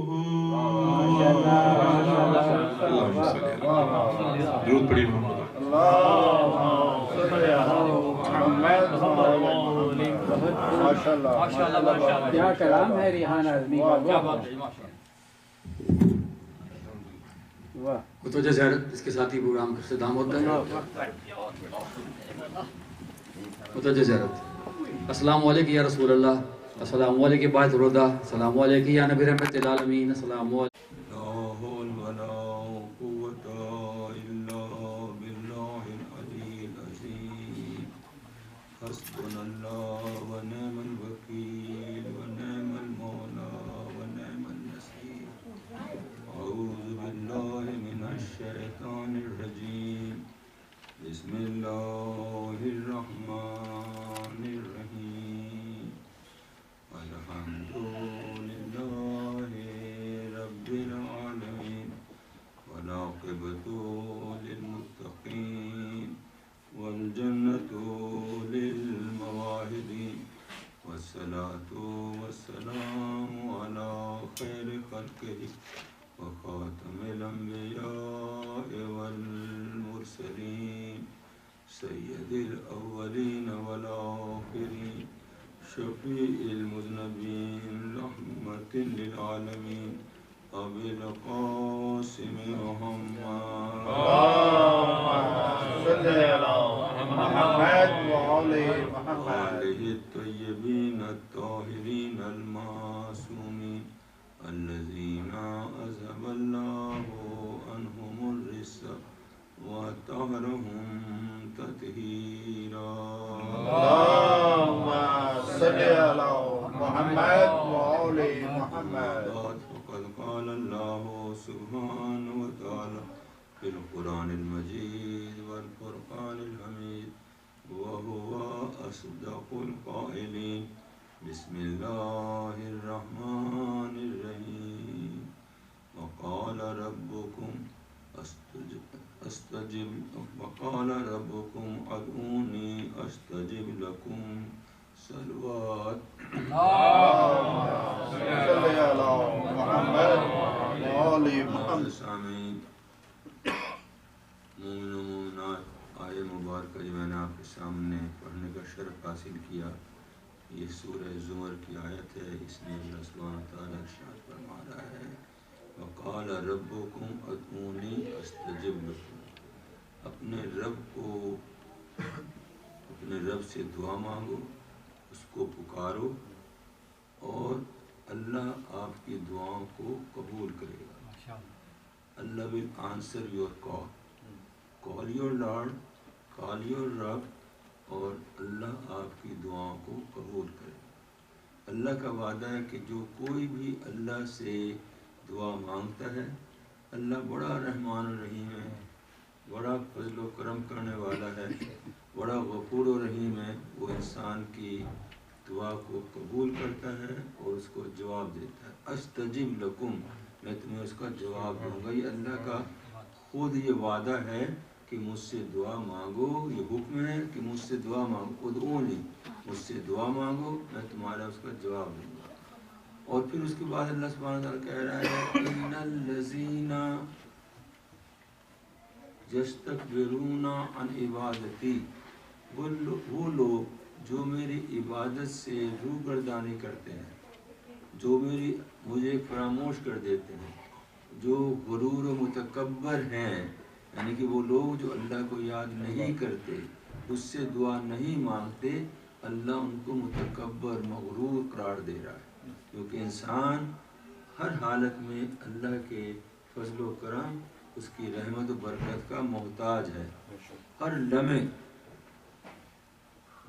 ہو. درود پڑھیے محمد. کیا کلام ہے ریحان اعظمی کا. متوجہ زیارت اس کے ساتھ ہی پروگرام کا اختتام ہوتا ہے. متوجہ زیارت. السلام علیکم یا رسول اللہ، السلام علیکم باعث الہدیٰ، السلام علیکم یا نبی رحمت للعالمین، السلام علیکم. حسبنا اللہ ونعم الوکیل ونعم المولا ونعم النصير. أعوذ بالله من الشيطان الرجيم. بسم والعاقبة للمتقين والجنة للمواهبين والصلاة والسلام على خير خلقه وخاتم الأنبياء والمرسلين سيد الأولين والآخرين شفيع المذنبين رحمة للعالمين أبي القاسم محمد صل على محمد وعلى محمد وآله الطيبين الطاهرين المعصومين الذين أذهب الله عنهم الرجس وطهرهم تطهيرا اللهم صل على محمد وعلى محمد فقد قال الله سبحانه وتعالى في القرآن المجيد والفرقان الحميد وهو أصدق القائلين بسم الله الرحمن الرحيم وقال ربكم وقال ربكم ادعوني استجب لكم صلوات اللهم صل على محمد وعلى محمد سامعین مومن و مومنات آیہ مبارکہ جو میں نے آپ کے سامنے پڑھنے کا شرف حاصل کیا یہ سورہ زمر کی آیت ہے اس میں اللہ سبحانہ وتعالیٰ ارشاد فرما رہا ہے وقال ربکم ادعونی استجب لکم اپنے رب سے دعا مانگو اس کو پکارو اور اللہ آپ کی دعاؤں کو قبول کرے گا اللہ will answer your call your Lord, call your رب اور اللہ آپ کی دعاؤں کو قبول کرے گا اللہ کا وعدہ ہے کہ جو کوئی بھی اللہ سے دعا مانگتا ہے اللہ بڑا رحمان الرحیم ہے بڑا فضل و کرم کرنے والا ہے بڑا غفور و رحیم ہے وہ انسان کی دعا کو قبول کرتا ہے اور اس کو جواب دیتا ہے استجب لکم میں تمہیں اس کا جواب دوں گا یہ اللہ کا خود یہ وعدہ ہے کہ مجھ سے دعا مانگو یہ حکم ہے کہ مجھ سے دعا مانگو ادعونی مجھ سے دعا مانگو میں تمہارا اس کا جواب دوں گا اور پھر اس کے بعد اللہ سبحانہ وتعالیٰ کہہ رہا ہے ان الذین یستکبرون عن عبادتی وہ لوگ جو میری عبادت سے روگردانی کرتے ہیں جو مجھے فراموش کر دیتے ہیں جو غرور و متکبر ہیں یعنی کہ وہ لوگ جو اللہ کو یاد نہیں کرتے اس سے دعا نہیں مانگتے اللہ ان کو متکبر مغرور قرار دے رہا ہے کیونکہ انسان ہر حالت میں اللہ کے فضل و کرم اس کی رحمت و برکت کا محتاج ہے ہر لمحے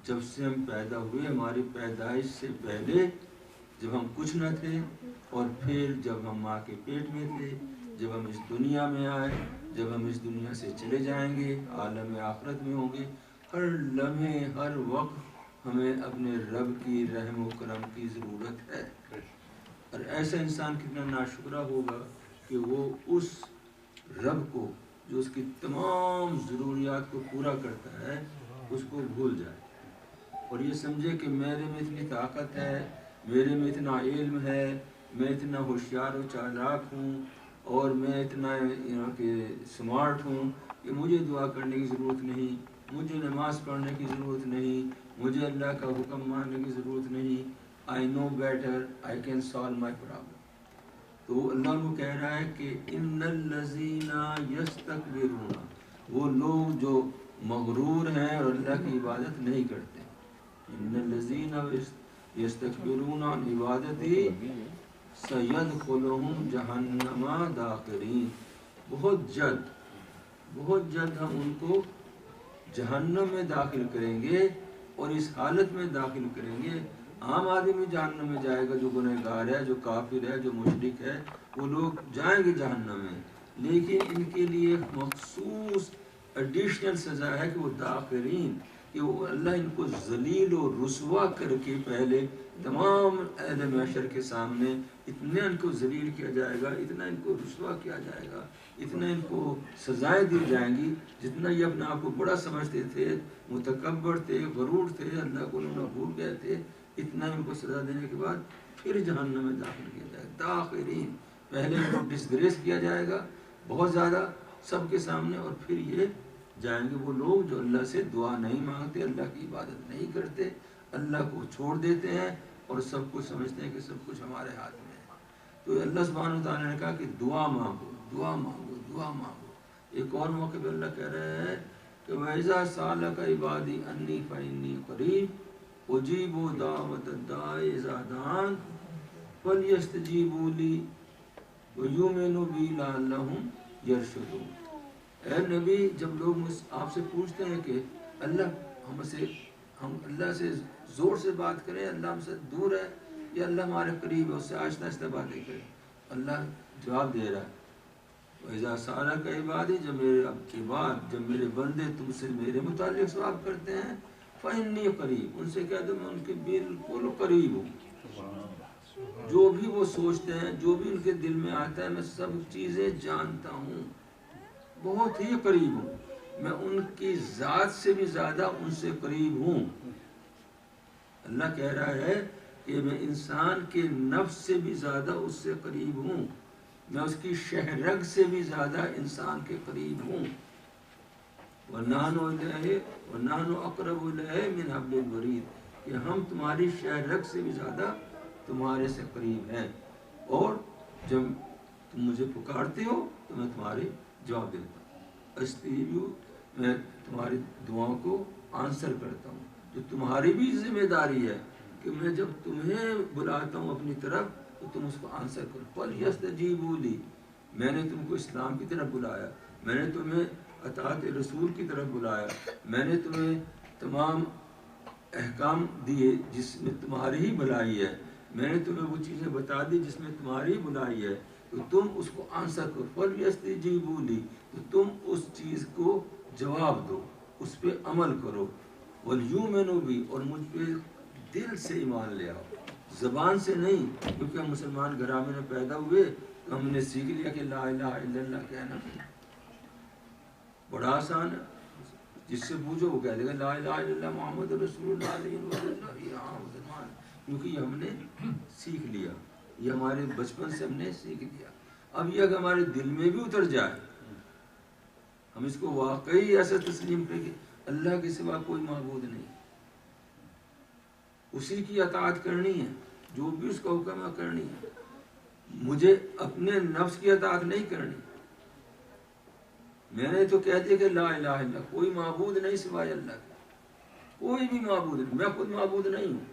جب سے ہم پیدا ہوئے ہماری پیدائش سے پہلے جب ہم کچھ نہ تھے اور پھر جب ہم ماں کے پیٹ میں تھے جب ہم اس دنیا میں آئے جب ہم اس دنیا سے چلے جائیں گے عالم آخرت میں ہوں گے ہر لمحے ہر وقت ہمیں اپنے رب کی رحم و کرم کی ضرورت ہے اور ایسا انسان کتنا ناشکرہ ہوگا کہ وہ اس رب کو جو اس کی تمام ضروریات کو پورا کرتا ہے اس کو بھول جائے اور یہ سمجھے کہ میرے میں اتنی طاقت ہے میرے میں اتنا علم ہے میں اتنا ہوشیار و چالاک ہوں اور میں اتنا کہ سمارٹ ہوں کہ مجھے دعا کرنے کی ضرورت نہیں مجھے نماز پڑھنے کی ضرورت نہیں مجھے اللہ کا حکم ماننے کی ضرورت نہیں I know better I can solve my problem تو اللہ کو کہہ رہا ہے کہ ان الذین یستکبرون وہ لوگ جو مغرور ہیں اور اللہ کی عبادت نہیں کرتے ان الذین یستکبرون عن عبادتی سیدخلہم جہنم داخرین بہت جلد ہم ان کو جہنم میں داخل کریں گے اور اس حالت میں داخل کریں گے عام آدمی جہنم میں جائے گا جو گنہگار ہے جو کافر ہے جو مشرک ہے وہ لوگ جائیں گے جہنم میں لیکن ان کے لیے مخصوص ایڈیشنل سزا ہے کہ وہ داخرین کہ وہ اللہ ان کو ذلیل و رسوا کر کے پہلے تمام اہل محشر کے سامنے اتنا ان کو ذلیل کیا جائے گا، اتنا ان کو رسوا کیا جائے گا، اتنا ان کو سزائیں دی جائیں گی، جتنا یہ اپنے آپ کو بڑا سمجھتے تھے، متکبر تھے، غرور تھے، اللہ کو انہوں نے بھول گئے تھے، اتنا ان کو سزا دینے کے بعد پھر جہنم میں داخل کیا جائے گا۔ داخرین، پہلے ان کو ڈسگریس کیا جائے گا بہت زیادہ سب کے سامنے، اور پھر یہ جائیں گے وہ لوگ جو اللہ سے دعا نہیں مانگتے، اللہ کی عبادت نہیں کرتے، اللہ کو چھوڑ دیتے ہیں اور سب کچھ سمجھتے ہیں کہ سب کچھ ہمارے ہاتھ میں ہے۔ تو اللہ سبحانہ وتعالیٰ نے کہا کہ دعا مانگو، دعا مانگو، دعا مانگو۔ ایک اور موقع پہ اللہ کہہ رہے ہیں کہ وَإِذَا سَأَلَكَ عِبَادِي عَنِّي فَإِنِّي قَرِيبٌ أُجِيبُ دَعْوَةَ الدَّاعِ إِذَا دَعَانِ فَلْيَسْتَجِيبُوا لِي وَيُؤْمِنُوا بِي لَعَلَّهُمْ يَرْشُدُونَ۔ اے نبی، جب لوگ آپ سے پوچھتے ہیں کہ ہم اللہ سے زور سے بات کریں، اللہ ہم سے دور ہے یا اللہ ہمارے قریب ہے، اس سے آہستہ آہستہ باتیں کریں، اللہ جواب دے رہا ہے وَإِذَا سَأَلَكَ عِبَادِي، جب میرے عباد، جب میرے بندے تم سے میرے متعلق سوال کرتے ہیں، فَإِنِّي قَرِيبٌ، ان سے کہہ دو میں ان کے بالکل قریب ہوں، جو بھی وہ سوچتے ہیں، جو بھی ان کے دل میں آتا ہے، میں سب چیزیں جانتا ہوں، بہت ہی قریب ہوں، میں ان کی ذات سے بھی زیادہ ان سے قریب ہوں۔ اللہ کہہ رہا ہے کہ میں انسان کے نفس سے بھی زیادہ اس سے قریب ہوں، میں اس کی شہرگ سے بھی زیادہ انسان کے قریب ہوں۔ وَنَحْنُ أَقْرَبُ إِلَيْهِ مِنْ حَبْلِ الْوَرِيدِ، کہ ہم تمہاری شہرگ سے بھی زیادہ تمہارے سے قریب ہیں، اور جب تم مجھے پکارتے ہو تو میں تمہارے جواب دیتا ہوں، استجیبوا، میں تمہاری دعاؤں کو آنسر کرتا ہوں۔ جو تمہاری بھی ذمہ داری ہے کہ میں جب تمہیں بلاتا ہوں اپنی طرف تو تم اس کو آنسر کرو۔ فَلْيَسْتَجِیبُوا لِی، میں نے تم کو اسلام کی طرف بلایا، میں نے تمہیں اطاعت رسول کی طرف بلایا، میں نے تمہیں تمام احکام دیے جس میں تمہاری ہی بھلائی ہے، میں نے تمہیں وہ چیزیں بتا دی جس میں تمہاری بھلائی ہے، تو تم اس کو آنسر کرو۔ فَلْيَسْتَجِیبُوا لِی، تو تم اس چیز کو جواب دو، اس پہ عمل کرو۔ وَلْيُؤْمِنُوا بِی، اور مجھ پہ دل سے ایمان لے آؤ، زبان سے نہیں، کیونکہ ہم مسلمان گھرانے میں پیدا ہوئے تو ہم نے سیکھ لیا کہ لا الہ الا اللہ کہنا بڑا آسان ہے، جس سے پوچھو وہ کہہ دے گا لا الہ الا اللہ محمد رسول اللہ علیہ وسلم، کیونکہ یہ ہم نے سیکھ لیا، یہ ہمارے بچپن سے ہم نے سیکھ لیا۔ اب یہ اگر ہمارے دل میں بھی اتر جائے، ہم اس کو واقعی ایسا تسلیم کریں کہ اللہ کے سوا کوئی معبود نہیں، اسی کی اطاعت کرنی ہے، جو بھی اس کا حکم ہے کرنی ہے، مجھے اپنے نفس کی اطاعت نہیں کرنی۔ میں نے تو کہہ دیا کہ لا الہ الا اللہ، کوئی معبود نہیں سوائے اللہ کا، کوئی بھی معبود نہیں، میں خود معبود نہیں ہوں،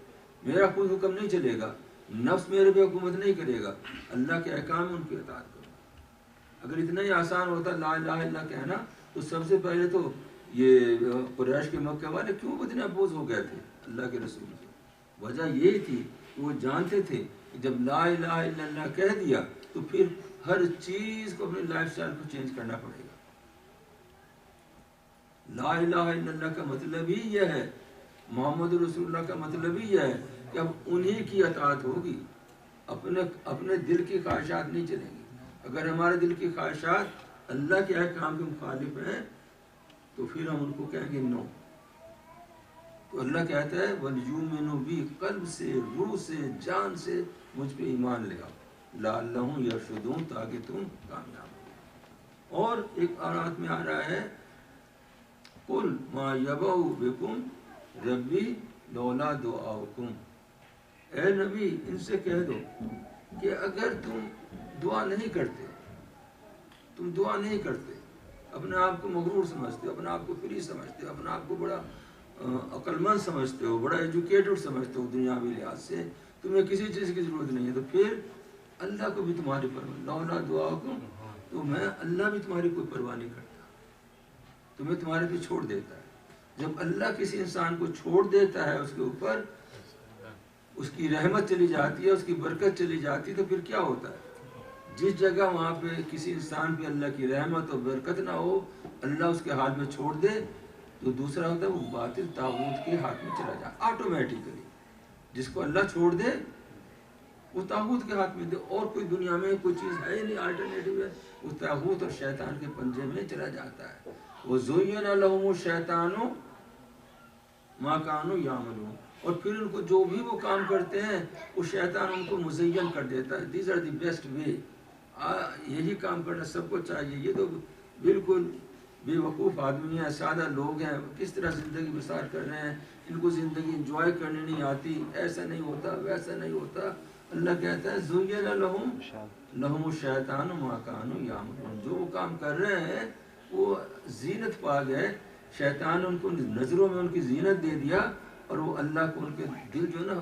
میرا خود حکم نہیں چلے گا، نفس میرے پہ حکومت نہیں کرے گا، اللہ کے احکام ان کی اطاعت کرو۔ اگر اتنا ہی آسان ہوتا لا الہ الا اللہ کہنا تو سب سے پہلے تو یہ قریش کے مکہ والے کیوں اتنے اپوز ہو گئے تھے اللہ کے رسول سے؟ وجہ یہی تھی کہ وہ جانتے تھے کہ جب لا الہ الا اللہ کہہ دیا تو پھر ہر چیز کو اپنے لائف سٹائل کو چینج کرنا پڑے گا۔ لا الہ الا اللہ کا مطلب ہی یہ ہے، محمد رسول اللہ کا مطلب ہی یہ ہے کہ اب انہی کی اطاعت ہوگی، اپنے دل کی خواہشات نہیں چلیں گی۔ اگر ہمارے دل کی خواہشات اللہ کے احکام کے مخالف ہیں تو پھر ہم ان کو کہیں گے نو۔ تو اللہ کہتا ہے وَلْيُؤْمِنُوا بِی، قلب سے، روح سے، جان سے مجھ پہ ایمان لے آؤ، لَعَلَّهُمْ يَرْشُدُونَ، تاکہ تم کامیاب ہو۔ اور ایک آیات میں آ رہا ہے قُلْ مَا يَبْعُ بِكُمْ رَبِّی لَوْلَا دُعَاؤُکُمْ، اے نبی ان سے کہہ دو کہ اگر تم دعا نہیں کرتے، تم دعا نہیں کرتے، اپنے آپ کو مغرور سمجھتے ہو، اپنے آپ کو فری سمجھتے ہو، اپنے آپ کو بڑا عقل مند سمجھتے ہو، بڑا ایجوکیٹڈ سمجھتے ہو دنیاوی لحاظ سے، تمہیں کسی چیز کی ضرورت نہیں ہے، تو پھر اللہ کو بھی تمہاری پرواہ، لولا دعاؤکم، تو میں اللہ بھی تمہاری کوئی پرواہ نہیں کرتا، تمہیں تمہارے پہ چھوڑ دیتا ہے۔ جب اللہ کسی انسان کو چھوڑ دیتا ہے اس کے اوپر اس کی رحمت چلی جاتی ہے، اس کی برکت چلی جاتی ہے، تو پھر کیا ہوتا ہے؟ جس جگہ وہاں پہ کسی انسان پہ اللہ کی رحمت اور برکت نہ ہو، اللہ اس کے حال میں چھوڑ دے، جو دوسرا ہوتا ہے وہ باطل طاغوت کے ہاتھ میں چلا جائے آٹومیٹکلی. جس کو اللہ چھوڑ دے وہ طاغوت کے ہاتھ میں دے، اور کوئی دنیا میں کوئی چیز ہے ہی نہیں الٹرنیٹو ہے، وہ طاغوت اور شیطان کے پنجے میں چلا جاتا ہے. وَزُيِّنَ لَهُمُ الشَّيْطَانُ مَا كَانُوا يَعْمَلُونَ، اور پھر ان کو جو بھی وہ کام کرتے ہیں وہ شیطان ان کو مزین کر دیتا ہے. These are the best way, یہی کام کرنا سب کو چاہیے. یہ تو بالکل بے وقوف آدمی ہیں، سادہ لوگ ہیں، کس طرح زندگی بسار کر رہے ہیں، ان کو زندگی انجوائے کرنے نہیں آتی، ایسا نہیں ہوتا ویسا نہیں ہوتا. اللہ کہتا ہے زُيِّنَ لَهُمُ الشَّيْطَانُ مَا كَانُوا يَعْمَلُونَ، جو وہ کام کر رہے ہیں وہ زینت پا گئے. شیطان ان کو نظروں میں ان کی زینت دے دیا، اور وہ اللہ کو ان کے دل جو ہے نا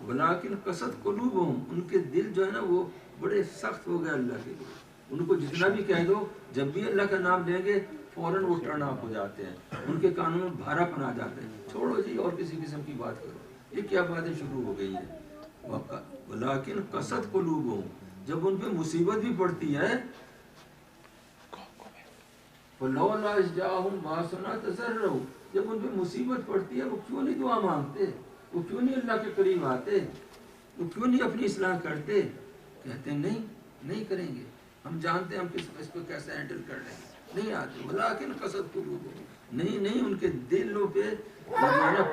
وَلَٰكِنْ قَسَتْ قُلُوبُهُمْ، ان کے دل جو ہے نا وہ بڑے سخت ہو گئے اللہ کے لیے. ان کو جتنا بھی کہہ دو، جب بھی اللہ کا نام لیں گے فوراً وہ ٹرن آف ہو جاتے ہیں، ان کے کانوں میں بھارا پن آ جاتے ہیں. چھوڑو جی اور کسی قسم کی بات کرو، یہ کیا باتیں شروع ہو گئی ہیں. وَلَٰكِنْ قَسَتْ قُلُوبُهُمْ، جب ان پہ مصیبت بھی پڑتی ہے وَلَوْلَا إِذْ جَاءَهُمْ بَأْسُنَا تَضَرَّعُوا، جب ان پہ مصیبت پڑتی ہے وہ کیوں نہیں دعا مانگتے، وہ کیوں نہیں اللہ کے قریب آتے، وہ کیوں نہیں اپنی اصلاح کرتے. کہتے ہیں نہیں کریں گے، ہم جانتے ہیں ہم اس کو کیسے ہینڈل کر رہے ہیں، نہیں آتے. وَلَٰكِنْ قَسَتْ قُلُوبُهُمْ، نہیں ان کے دلوں پہ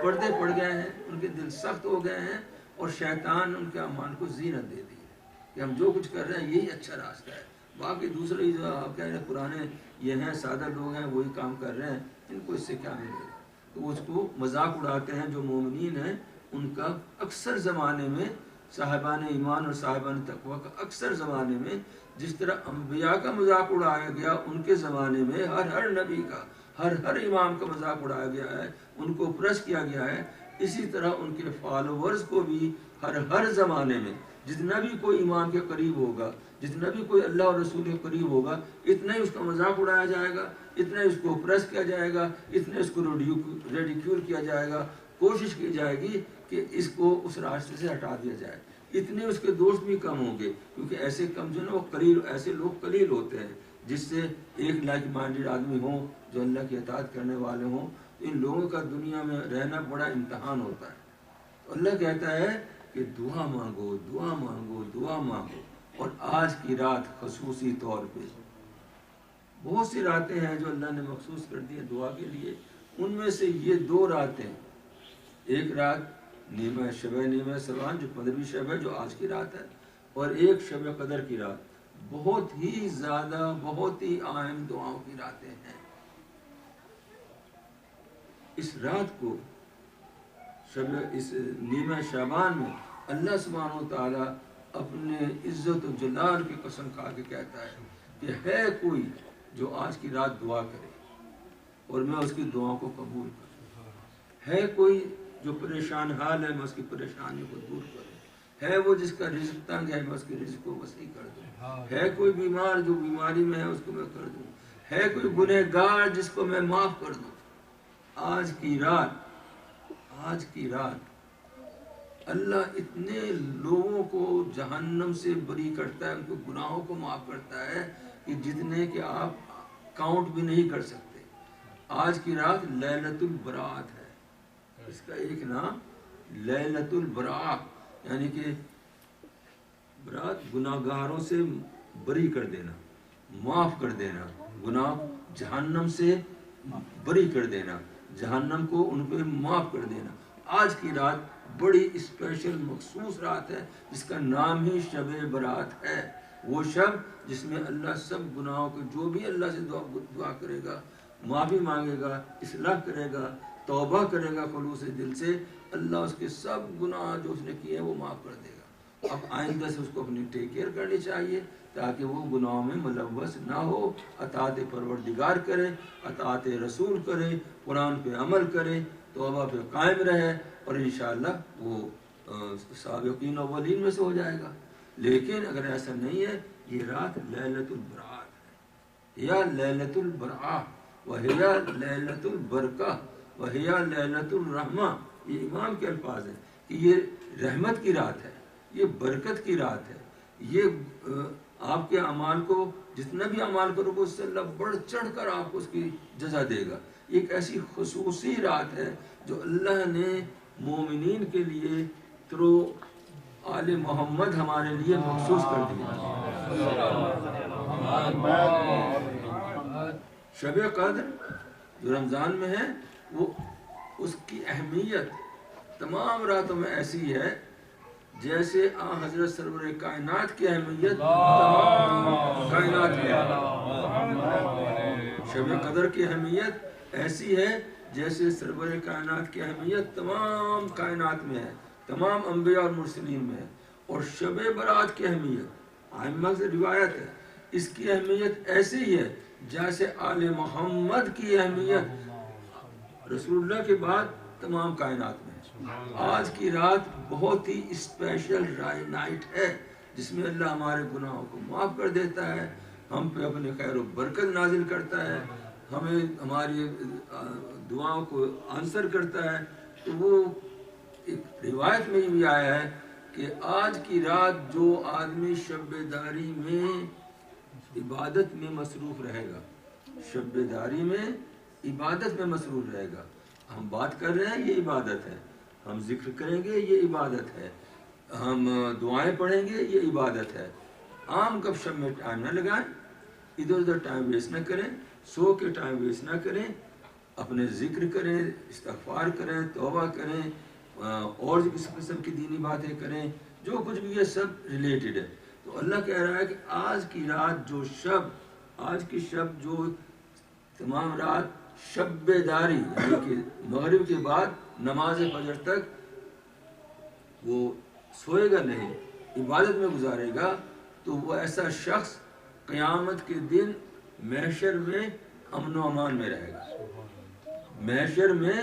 پردے پڑ گئے ہیں، ان کے دل سخت ہو گئے ہیں، اور شیطان ان کے اعمال کو زینت دے دی ہے کہ ہم جو کچھ کر رہے ہیں یہی اچھا راستہ ہے. باقی دوسرے جو آپ کہہ رہے ہیں پرانے یہ ہیں سادہ لوگ ہیں وہی کام کر رہے ہیں، ان کو اس سے کیا ملے گا. تو اس کو مذاق اڑاتے ہیں جو مومنین ہیں ان کا. اکثر زمانے میں صاحبان ایمان اور صاحبان تقوی کا اکثر زمانے میں جس طرح انبیاء کا مذاق اڑایا گیا ان کے زمانے میں ہر نبی کا ہر امام کا مذاق اڑایا گیا ہے، ان کو پرس کیا گیا ہے. اسی طرح ان کے فالوورز کو بھی ہر زمانے میں جتنا بھی کوئی امام کے قریب ہوگا، جتنا بھی کوئی اللہ اور رسول کے قریب ہوگا، اتنا ہی اس کا مذاق اڑایا جائے گا، اتنا ہی اس کو پرس کیا جائے گا، اتنا اس کو ریڈیکیول کیا جائے گا. کوشش کی جائے گی کہ اس کو اس راستے سے ہٹا دیا جائے. اتنے اس کے دوست بھی کم ہوں گے، کیونکہ ایسے کم جو نا وہ قلیل، ایسے لوگ قلیل ہوتے ہیں جس سے ایک لائک مائنڈیڈ آدمی ہوں جو اللہ کی اطاعت کرنے والے ہوں. ان لوگوں کا دنیا میں رہنا بڑا امتحان ہوتا ہے. اللہ کہتا ہے کہ دعا مانگو دعا مانگو دعا مانگو. اور آج کی رات خصوصی طور پہ بہت سی راتیں ہیں جو اللہ نے مخصوص کر دی ہیں دعا کے لیے. ان میں سے یہ 2 راتیں، ایک رات نیمہ سوان جو 15ویں شب ہے جو آج کی رات ہے، اور ایک شب قدر کی رات. بہت ہی زیادہ بہت ہی اہم دعاؤں کی راتیں ہیں. اس رات کو اس نیمہ شعبان میں اللہ سبحانہ و تعالیٰ اپنے عزت و جلال کی قسم کھا کے کہتا ہے کہ ہے کوئی جو آج کی رات دعا کرے اور میں اس کی دعاؤں کو قبول کروں. ہے کوئی جو پریشان حال ہے میں اس کی پریشانیوں کو دور کروں. ہے وہ جس کا رزق تنگ ہے میں اس کے رزق کو وسیع کر دوں. ہے کوئی بیمار جو بیماری میں ہے اس کو میں کر دوں. ہے کوئی گنہگار جس کو میں معاف کر دوں. آج کی رات اللہ اتنے لوگوں کو جہنم سے بری کرتا ہے، ان کے گناہوں کو معاف کرتا ہے کہ جتنے کہ آپ کاؤنٹ بھی نہیں کر سکتے. آج کی رات لیلۃ البراءت ہے. اس کا ایک نام لیلۃ البراءت، یعنی کہ برات گناہگاروں سے بری کر دینا، معاف کر دینا، گناہ جہنم سے بری کر دینا، جہنم کو ان پہ معاف کر دینا. آج کی رات بڑی اسپیشل مخصوص رات ہے جس کا نام ہی شب برات ہے. وہ شب جس میں اللہ سب گناہوں کو جو بھی اللہ سے دعا کرے گا، معافی مانگے گا، اصلاح کرے گا، توبہ کرے گا خلوص دل سے، اللہ اس کے سب گناہ جو اس نے کیے ہیں وہ معاف کر دے گا. اب آئندہ سے اس کو اپنی ٹیک کیئر کرنی چاہیے تاکہ وہ گناہوں میں ملوث نہ ہو، اطاعت پروردگار کرے، اطاعت رسول کرے، قرآن پہ عمل کرے، توبہ پہ قائم رہے، اور انشاءاللہ وہ سابقین اولین میں سے ہو جائے گا. لیکن اگر ایسا نہیں ہے، یہ رات لیلۃ البراءت ہے، یا لیلۃ البراء وہیا لیلۃ البرکہ وہیا لیلۃ الرحمہ. یہ امام کے الفاظ ہیں کہ یہ رحمت کی رات ہے، یہ برکت کی رات ہے، یہ آپ کے اعمال کو جتنا بھی اعمال کرو گے اس سے اللہ بڑھ چڑھ کر آپ کو اس کی جزا دے گا. ایک ایسی خصوصی رات ہے جو اللہ نے مومنین کے لیے تھرو آل محمد ہمارے لیے مخصوص کر دی. شب قدر جو رمضان میں ہے وہ اس کی اہمیت تمام راتوں میں ایسی ہے جیسے حضرت سرور کائنات کی اہمیت تمام کائنات میں ہے. شب قدر کی اہمیت ایسی ہے جیسے سرور کائنات کی اہمیت تمام کائنات میں ہے، تمام انبیاء اور مرسلین میں ہے. اور شب برات کی اہمیت ائمہ سے روایت ہے، اس کی اہمیت ایسی ہی ہے جیسے آل محمد کی اہمیت رسول اللہ کے بعد تمام کائنات میں ہے. آج کی رات بہت ہی اسپیشل نائٹ ہے جس میں اللہ ہمارے گناہوں کو معاف کر دیتا ہے، ہم پہ اپنے خیر و برکت نازل کرتا ہے، ہمیں ہماری دعاؤں کو آنسر کرتا ہے. تو وہ ایک روایت میں بھی آیا ہے کہ آج کی رات جو آدمی شب داری میں عبادت میں مصروف رہے گا، شب داری میں عبادت میں مصروف رہے گا. ہم بات کر رہے ہیں یہ عبادت ہے، ہم ذکر کریں گے یہ عبادت ہے، ہم دعائیں پڑھیں گے یہ عبادت ہے. عام گپ شپ میں ٹائم نہ لگائیں، ادھر ادھر ٹائم ویسٹ نہ کریں، سو کے ٹائم ویسٹ نہ کریں، اپنے ذکر کریں، استغفار کریں، توبہ کریں، اور کسی قسم کی دینی باتیں کریں، جو کچھ بھی یہ سب ریلیٹڈ ہے. تو اللہ کہہ رہا ہے کہ آج کی رات جو آج کی شب جو تمام رات شب داری یعنی کہ مغرب کے بعد نماز فجر تک وہ سوئے گا نہیں، عبادت میں گزارے گا، تو وہ ایسا شخص قیامت کے دن محشر میں امن و امان میں رہے گا. محشر میں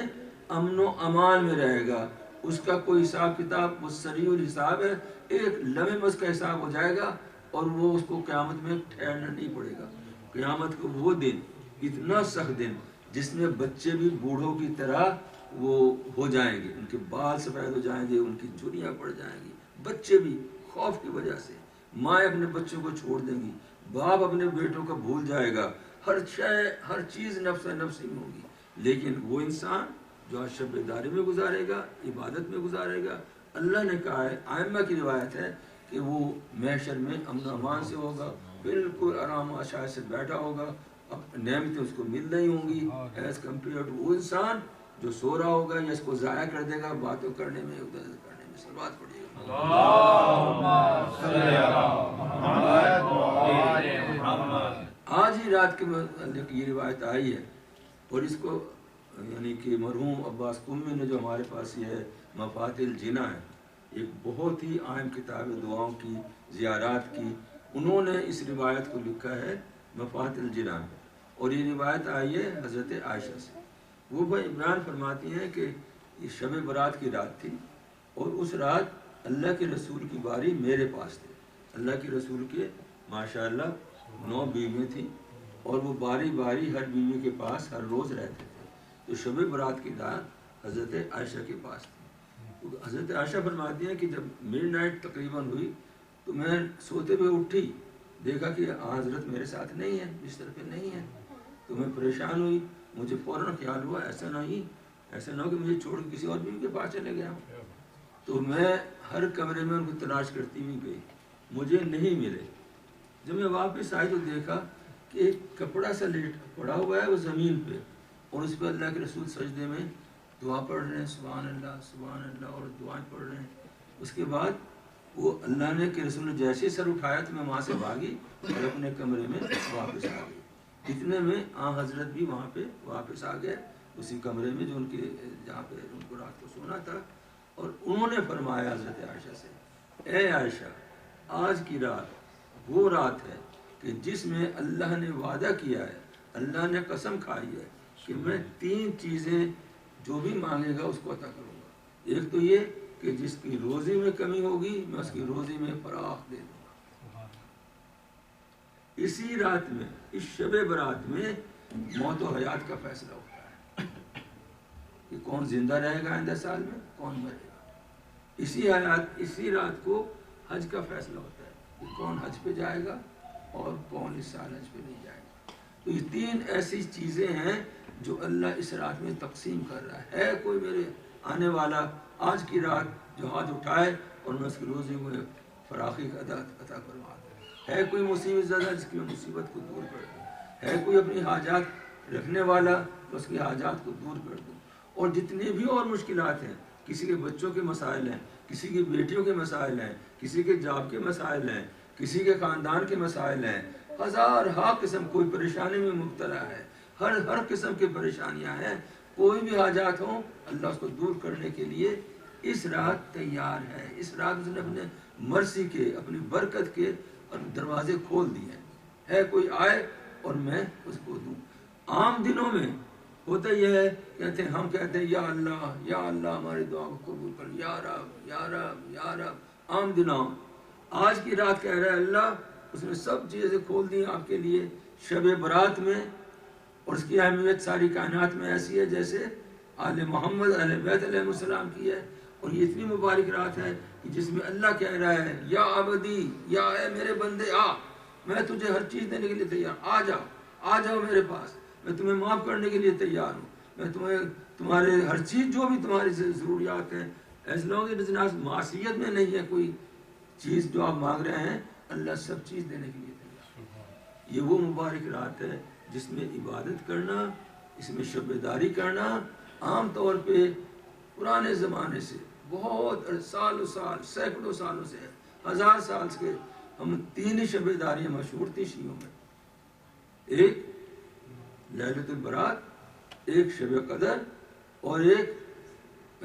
امن و امان میں رہے گا. اس کا کوئی حساب کتاب وہ سریع الحساب ہے، ایک لمحے میں اس کا حساب ہو جائے گا اور وہ اس کو قیامت میں ٹھہرنا نہیں پڑے گا. قیامت کو وہ دن اتنا سخت دن جس میں بچے بھی بوڑھوں کی طرح وہ ہو جائیں گے، ان کے بال سفید ہو جائیں گے، ان کی جھریاں پڑ جائیں گی. بچے بھی خوف کی وجہ سے، مائیں اپنے بچوں کو چھوڑ دیں گی، باپ اپنے بیٹوں کو بھول جائے گا، ہر چیز نفس نفسی میں ہوگی. لیکن وہ انسان جو شب داری میں گزارے گا، عبادت میں گزارے گا، اللہ نے کہا ہے، ائمہ کی روایت ہے کہ وہ محشر میں امن و امان سے ہوگا، بالکل آرام و عشاء سے بیٹھا ہوگا، نعمتیں اس کو مل رہی ہوں گی ایز کمپیئر ٹو وہ انسان جو سو رہا ہوگا یا اس کو ضائع کر دے گا باتوں کرنے میں، ادھر ادھر کرنے میں. صلوات پڑھیے آج ہی رات کے متعلق یہ روایت آئی ہے، اور اس کو یعنی کہ مرحوم عباس قمی نے جو ہمارے پاس یہ ہے مفاتح الجناں ہے، ایک بہت ہی اہم کتاب دعاؤں کی، زیارات کی، انہوں نے اس روایت کو لکھا ہے مفاتح الجناں. اور یہ روایت آئی ہے حضرت عائشہ سے. وہ بیان فرماتی ہیں کہ یہ شب برات کی رات تھی، اور اس رات اللہ کے رسول کی باری میرے پاس تھی. اللہ کے رسول کے ماشاءاللہ 9 بیویاں تھیں، اور وہ باری باری ہر بیوی کے پاس ہر روز رہتے تھے. تو شب برات کی رات حضرت عائشہ کے پاس تھی. حضرت عائشہ فرماتی ہیں کہ جب مڈ نائٹ تقریباً ہوئی تو میں سوتے ہوئے اٹھی، دیکھا کہ حضرت میرے ساتھ نہیں ہے، بستر پہ نہیں ہے. تو میں پریشان ہوئی، مجھے فوراً خیال ہوا ایسا نہ ہو کہ مجھے چھوڑ کے کسی اور بیوی کے پاس چلے گیا. تو میں ہر کمرے میں ان کو تلاش کرتی ہوئی گئی، مجھے نہیں ملے. جب میں واپس آئی تو دیکھا کہ ایک کپڑا سا لیٹ پڑا ہوا ہے وہ زمین پہ، اور اس پہ اللہ کے رسول سجدے میں دعا پڑھ رہے ہیں، سبحان اللہ، اور دعائیں پڑھ رہے ہیں. اس کے بعد وہ اللہ نے کہ رسول نے جیسے سر اٹھایا تو میں وہاں سے بھاگی اور اپنے کمرے میں واپس آ گئی. اتنے میں حضرت بھی وہاں پہ واپس آ گئے، اسی کمرے میں جو ان کے جہاں پہ ان کو رات کو سونا تھا. اور انہوں نے فرمایا حضرت عائشہ سے، اے عائشہ، آج کی رات وہ رات ہے کہ جس میں اللہ نے وعدہ کیا ہے، اللہ نے قسم کھائی ہے کہ میں 3 چیزیں جو بھی مانگے گا اس کو عطا کروں گا. ایک تو یہ کہ جس کی روزی میں کمی ہوگی میں اس کی روزی میں فراخ دے دوں گا. اسی رات میں، اس شب برات میں موت و حیات کا فیصلہ ہوتا ہے کہ کون زندہ رہے گا آئندہ سال میں، کون مرے گا. اسی رات کو حج کا فیصلہ ہوتا ہے کہ کون حج پہ جائے گا اور کون اس سالج پہ نہیں جائے گا. تو یہ 3 ایسی چیزیں ہیں جو اللہ اس رات میں تقسیم کر رہا ہے. کوئی میرے آنے والا آج کی رات جو ہاتھ اٹھائے اور میں اس کی روزی کو فراخی عطا فرما دے. ہے کوئی مصیبت زدہ جس کی میں مصیبت کو دور کر دوں. ہے کوئی اپنی حاجات رکھنے والا تو اس کی حاجات کو دور کر دوں. اور جتنے بھی اور مشکلات ہیں، کسی کے بچوں کے مسائل ہیں، کسی کی بیٹیوں کے مسائل ہیں، کسی کے جاب کے مسائل ہیں، کسی کے خاندان کے مسائل ہیں، ہزار ہا قسم کوئی پریشانی میں مبتلا ہے، ہر قسم کی پریشانیاں ہیں. کوئی بھی حاجات ہوں اللہ اس کو دور کرنے کے لیے اس رات تیار ہے. اس رات اس نے اپنے مرضی کے، اپنی برکت کے دروازے کھول دیے. ہے کوئی آئے اور میں اس کو دوں. عام دنوں میں ہوتا یہ ہے، کہتے ہیں ہم کہتے ہیں یا اللہ ہماری دعا کو قبول کر، یا رب یا رب یا رب. عام دنوں آج کی رات کہہ رہا ہے اللہ اس نے سب چیزیں کھول دی آپ کے لیے. شب برات میں، اور اس کی اہمیت ساری کائنات میں ایسی ہے جیسے آل محمد اہل بیت علیہ السلام کی ہے. اور یہ اتنی مبارک رات ہے کہ جس میں اللہ کہہ رہا ہے یا عبدی، یا اے میرے بندے آ، میں تجھے ہر چیز دینے کے لیے تیار. آ جاؤ میرے پاس، میں تمہیں معاف کرنے کے لیے تیار ہوں. میں تمہارے ہر چیز جو بھی تمہاری ضروریات ہیں، ایز لانگ ایز معصیت میں نہیں ہے کوئی چیز جو آپ مانگ رہے ہیں، اللہ سب چیز دینے کے لیے تیار ہے. یہ وہ مبارک رات ہے جس میں عبادت کرنا، اس میں شبیداری کرنا. عام طور پہ پرانے زمانے سے بہت سال سینکڑوں سالوں سے، 1000 سال سے ہم 3 ہی شبیداریاں مشہور تھیں شیعوں میں. ایک لیلۃ البرات، ایک شب قدر، اور ایک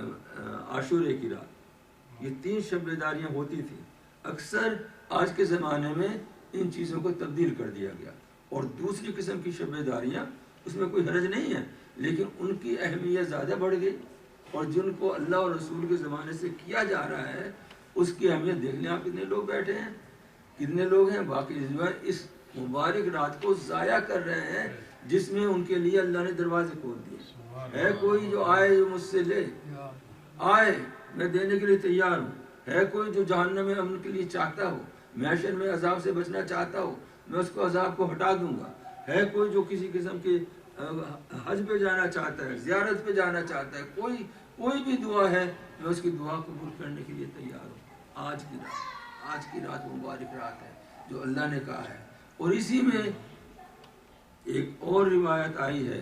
عاشورے کی رات. یہ 3 شبیداریاں ہوتی تھیں. اکثر آج کے زمانے میں ان چیزوں کو تبدیل کر دیا گیا اور دوسری قسم کی شبیداریاں، اس میں کوئی حرج نہیں ہے، لیکن ان کی اہمیت زیادہ بڑھ گئی. اور جن کو اللہ اور رسول کے زمانے سے کیا جا رہا ہے اس کی اہمیت دیکھ لیں آپ کتنے لوگ بیٹھے ہیں، کتنے لوگ ہیں باقی جو ہے اس مبارک رات کو ضائع کر رہے ہیں جس میں ان کے لیے اللہ نے دروازے کھول دیے. ہے کوئی جو آئے جو مجھ سے لے، آئے میں دینے کے لیے تیار ہوں. ہے کوئی جو جہنم میں امن کے لیے چاہتا ہو، محشر میں عذاب سے بچنا چاہتا ہو، میں اس کو عذاب کو ہٹا دوں گا. ہے کوئی جو کسی قسم کے حج پہ جانا چاہتا ہے، زیارت پہ جانا چاہتا ہے، کوئی بھی دعا ہے، میں اس کی دعا قبول کرنے کے لیے تیار ہوں. آج کی رات مبارک رات ہے جو اللہ نے کہا ہے. اور اسی میں ایک اور روایت آئی ہے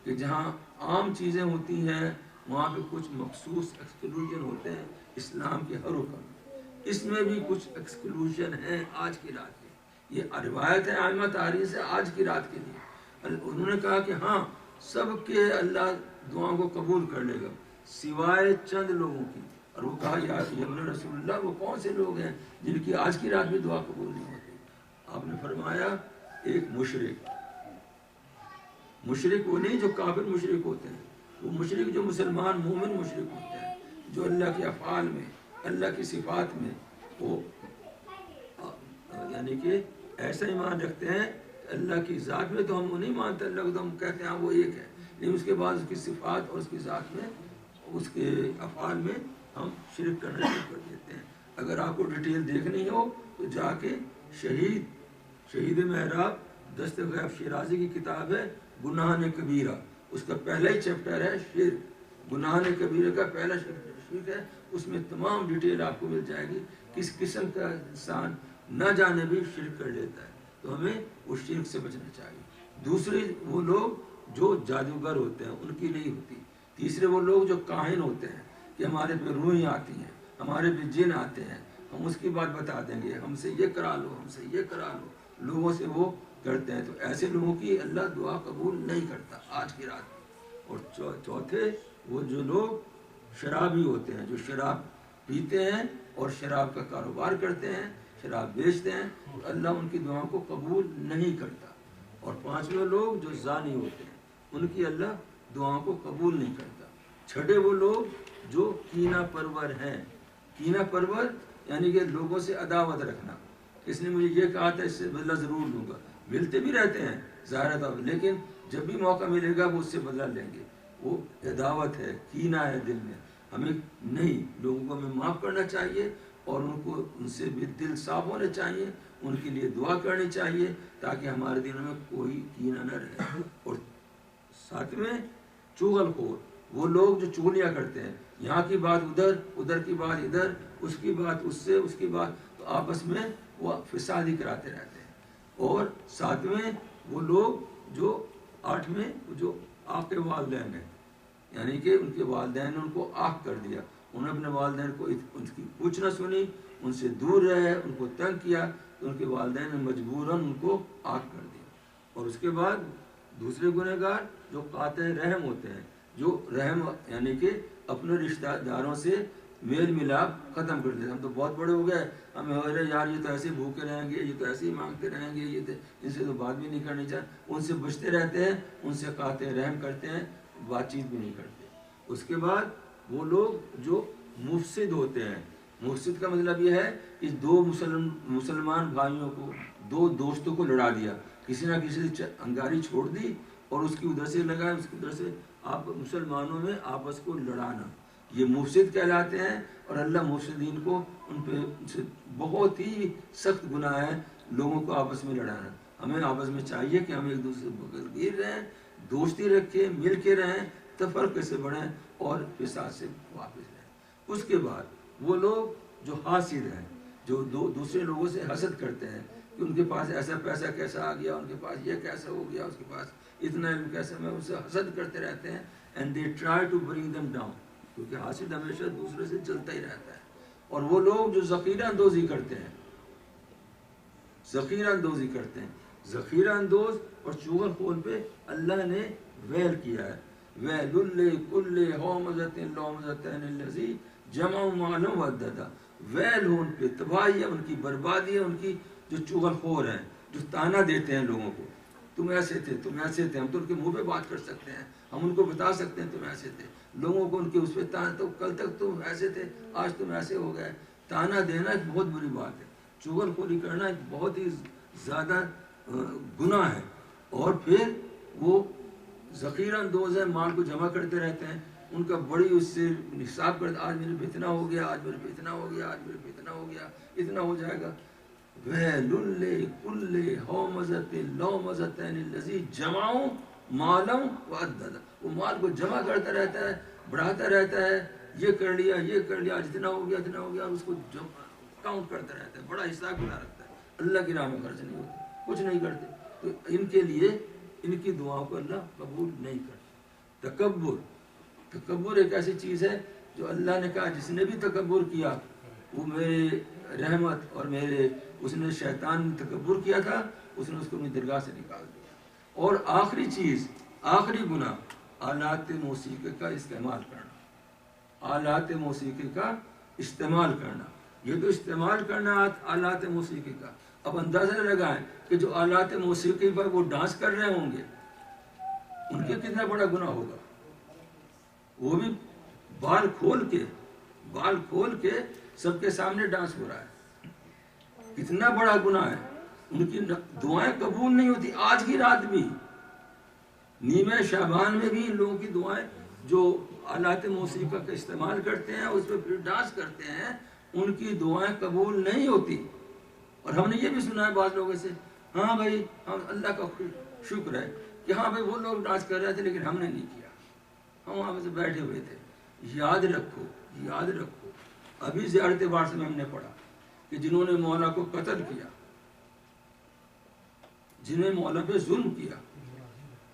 کہ جہاں عام چیزیں ہوتی ہیں وہاں پہ کچھ مخصوص ایکسکلوژن ہوتے ہیں اسلام کے ہر حکم میں. اس میں بھی کچھ ایکسکلوژن ہیں آج کی رات کے. یہ روایت ہے عامہ تاریخ سے آج کی رات کے لیے. انہوں نے کہا کہ ہاں سب کے اللہ دعاؤں کو قبول کر لے گا سوائے چند لوگوں کی. اور وہ کہا یا ابن رسول اللہ وہ کون سے لوگ ہیں جن کی آج کی رات میں دعا قبول نہیں ہوتی؟ آپ نے فرمایا ایک مشرک وہ نہیں جو کافر مشرک ہوتے ہیں، وہ مشرک جو مسلمان مومن مشرک ہوتے ہیں، جو اللہ کے افعال میں، اللہ کی صفات میں وہ یعنی کہ ایسا ایمان رکھتے ہیں. اللہ کی ذات میں تو ہم نہیں مانتے، اللہ کو تو ہم کہتے ہیں وہ ایک ہے، لیکن اس کے بعد اس کی صفات اور اس کی ذات میں، اس کے افعال میں ہم شرک کرنا شروع کر دیتے ہیں. اگر آپ کو ڈیٹیل دیکھنی ہو تو جا کے شہید محراب دست غیب شیرازی کی کتاب ہے گناہ کبیرہ، اس کا پہلا ہی چیپٹر ہے شرک. گناہ کبیرہ کا پہلا شرک ہے، اس میں تمام ڈیٹیل آپ کو مل جائے گی کس قسم کا انسان نہ جانے بھی شرک کر لیتا ہے. تو ہمیں اس شرک سے بچنا چاہیے. دوسرے وہ لوگ جو جادوگر ہوتے ہیں ان کی نہیں ہوتی. تیسرے وہ لوگ جو کاہن ہوتے ہیں کہ ہمارے پہ روحیں آتی ہیں، ہمارے پہ جن آتے ہیں، ہم اس کی بات بتا دیں گے، ہم سے یہ کرا لو، ہم سے یہ کرا لو، لوگوں سے وہ کرتے ہیں. تو ایسے لوگوں کی اللہ دعا قبول نہیں کرتا آج کی رات میں. اور چوتھے وہ جو لوگ شرابی ہوتے ہیں، جو شراب پیتے ہیں اور شراب کا کاروبار کرتے ہیں، شراب بیچتے ہیں، تو اللہ ان کی دعاؤں کو قبول نہیں کرتا. اور پانچویں لوگ جو زانی ہوتے ہیں ان کی اللہ دعاؤں کو قبول نہیں کرتا. چھٹے وہ لوگ جو کینہ پرور ہیں. کینہ پرور یعنی کہ لوگوں سے عداوت رکھنا. اس نے مجھے یہ کہا تھا اس سے بدلہ ضرور لوں گا. ملتے بھی رہتے ہیں ظاہر ہے، لیکن جب بھی موقع ملے گا وہ اس سے بدلہ لیں گے. وہ عداوت ہے، کینہ ہے دل میں. ہمیں نہیں، لوگوں کو ہمیں معاف کرنا چاہیے اور ان کو ان سے بھی دل صاف ہونے چاہیے، ان کے لیے دعا کرنی چاہیے تاکہ ہمارے دلوں میں کوئی کینہ نہ رہے۔ اور ساتھ میں چغل خور، وہ لوگ جو چغلیاں کرتے ہیں، یہاں کی بات ادھر، ادھر کی بات ادھر، اس کی بات اس سے، اس کی بات، تو آپس میں وہ فساد ہی کراتے رہتے ہیں۔ اور ساتویں وہ لوگ جو آٹھویں جو آق والدین ہیں، یعنی کہ ان کے والدین نے ان کو آق کر دیا، انہوں نے اپنے والدین کو ان کی کچھ نہ سنی، ان سے دور رہے، ان کو تنگ کیا، تو ان کے والدین نے مجبوراً ان کو آق کر دیا۔ اور اس کے بعد دوسرے گنہگار جو قاطع رحم ہوتے ہیں، جو رحم یعنی کہ اپنے رشتہ داروں سے میل ملاپ ختم کر دیتے، ہم تو بہت بڑے ہو گئے، ہمیں ہو رہے یار یہ تو ایسے بھوکے رہیں گے، یہ تو ایسے ہی مانگتے رہیں گے، یہ ان سے تو بات بھی نہیں کرنی چاہیے، ان سے بچتے رہتے ہیں، ان سے قاطع رحم کرتے ہیں، بات چیت بھی نہیں کرتے۔ اس کے بعد وہ لوگ جو مفسد ہوتے ہیں، مفسد کا مطلب یہ ہے کہ دو مسلمان بھائیوں کو، دو دوستوں کو لڑا دیا، کسی نہ کسی سے انگاری چھوڑ دی اور اس کی ادھر سے لگائے، اس کی ادھر سے، آپ مسلمانوں میں آپس کو لڑانا، یہ مفسد کہلاتے ہیں۔ اور اللہ مفسدین کو ان پہ بہت ہی سخت گناہ ہے لوگوں کو آپس میں لڑانا۔ ہمیں آپس میں چاہیے کہ ہم ایک دوسرے سے بغل گیر رہیں، دوستی رکھیں، مل کے رہیں، تفرقے سے بڑھیں اور فساد سے واپس رہیں۔ اس کے بعد وہ لوگ جو حاسد ہیں، جو دوسرے لوگوں سے حسد کرتے ہیں کہ ان کے پاس ایسا پیسہ کیسا آ گیا، ان کے پاس یہ کیسا ہو گیا، اس کے پاس اتنا علم کیسا، میں ان سے حسد کرتے رہتے ہیں، and they try to bring them down، کیونکہ حاسد ہمیشہ دوسرے سے چلتا ہی رہتا ہے۔ اور وہ لوگ جو ذخیرہ اندوزی کرتے ہیں، ذخیرہ اندوزی کرتے ہیں، ذخیرہ اندوز اور چغل خور پہ اللہ نے ویل کیا ہے، ویل لکل ہمزۃ لمزۃ الذی جمع مالا وعددا، ویل ہو ان پہ، تباہی ہے ان کی، بربادی ہے ان کی، جو چغل خور ہیں، جو تانا دیتے ہیں لوگوں کو، تم ایسے تھے، تم ایسے تھے، ہم تو ان کے منہ پہ بات کر سکتے ہیں، ہم ان کو بتا سکتے ہیں تم ایسے تھے، لوگوں کو ان کے اس پہ تانا، تو کل تک تم ایسے تھے، آج تم ایسے ہو گئے، تانا دینا ایک بہت بری بات ہے، چغل خوری کرنا ایک بہت ہی زیادہ گناہ ہے۔ اور پھر وہ ذخیرہ اندوز ہے، مال کو جمع کرتے رہتے ہیں، ان کا بڑی اس سے حساب کرتے، آج میرے پہ اتنا ہو گیا، آج میرے پہ اتنا ہو گیا، آج میرے پہ اتنا ہو گیا، اتنا ہو جائے گا۔ ویل لکل ہمزۃ لمزۃ الذی جمع مالا وعددا، وہ مال کو جمع کرتا رہتا ہے، بڑھاتا رہتا ہے، یہ کر لیا، یہ کر لیا، آج اتنا ہو گیا، اتنا ہو گیا، اور اس کو کاؤنٹ کرتا رہتا ہے، بڑا حساب بنا رکھتا ہے، اللہ کی راہ میں خرچ نہیں ہوتے، کچھ نہیں کرتے، تو ان کے لیے ان کی دعاؤں کو اللہ قبول نہیں کرتا۔ تکبر ایک ایسی چیز ہے جو اللہ نے کہا جس نے بھی تکبر کیا وہ میرے رحمت اور میرے، اس نے شیطان نے تکبر کیا تھا، اس نے اس کو اپنی درگاہ سے نکال دیا۔ اور آخری چیز، آخری گناہ، آلات موسیقی کا استعمال کرنا، آلات موسیقی کا استعمال کرنا، یہ تو استعمال کرنا آلات موسیقی کا، اب اندازہ لگائیں کہ جو آلات موسیقی پر وہ ڈانس کر رہے ہوں گے ان کے کتنا بڑا گناہ ہوگا، وہ بھی بال کھول کے سب کے سامنے ڈانس ہو رہا ہے، کتنا بڑا گناہ ہے، ان کی دعائیں قبول نہیں ہوتی۔ آج کی رات بھی، نیمہ شعبان میں بھی ان لوگوں کی دعائیں جو آلات موسیقی کا استعمال کرتے ہیں، اس پہ پھر ڈانس کرتے ہیں، ان کی دعائیں قبول نہیں ہوتی۔ اور ہم نے یہ بھی سنا ہے بعض لوگوں سے، ہاں بھائی ہم اللہ کا شکر ہے کہ ہاں بھائی وہ لوگ ڈانس کر رہے تھے لیکن ہم نے نہیں کیا، ہم وہاں سے بیٹھے ہوئے تھے۔ یاد رکھو، ابھی زیارت وارث میں ہم نے پڑھا کہ جنہوں نے مولا کو قتل کیا، جنہیں مولا پہ ظلم کیا،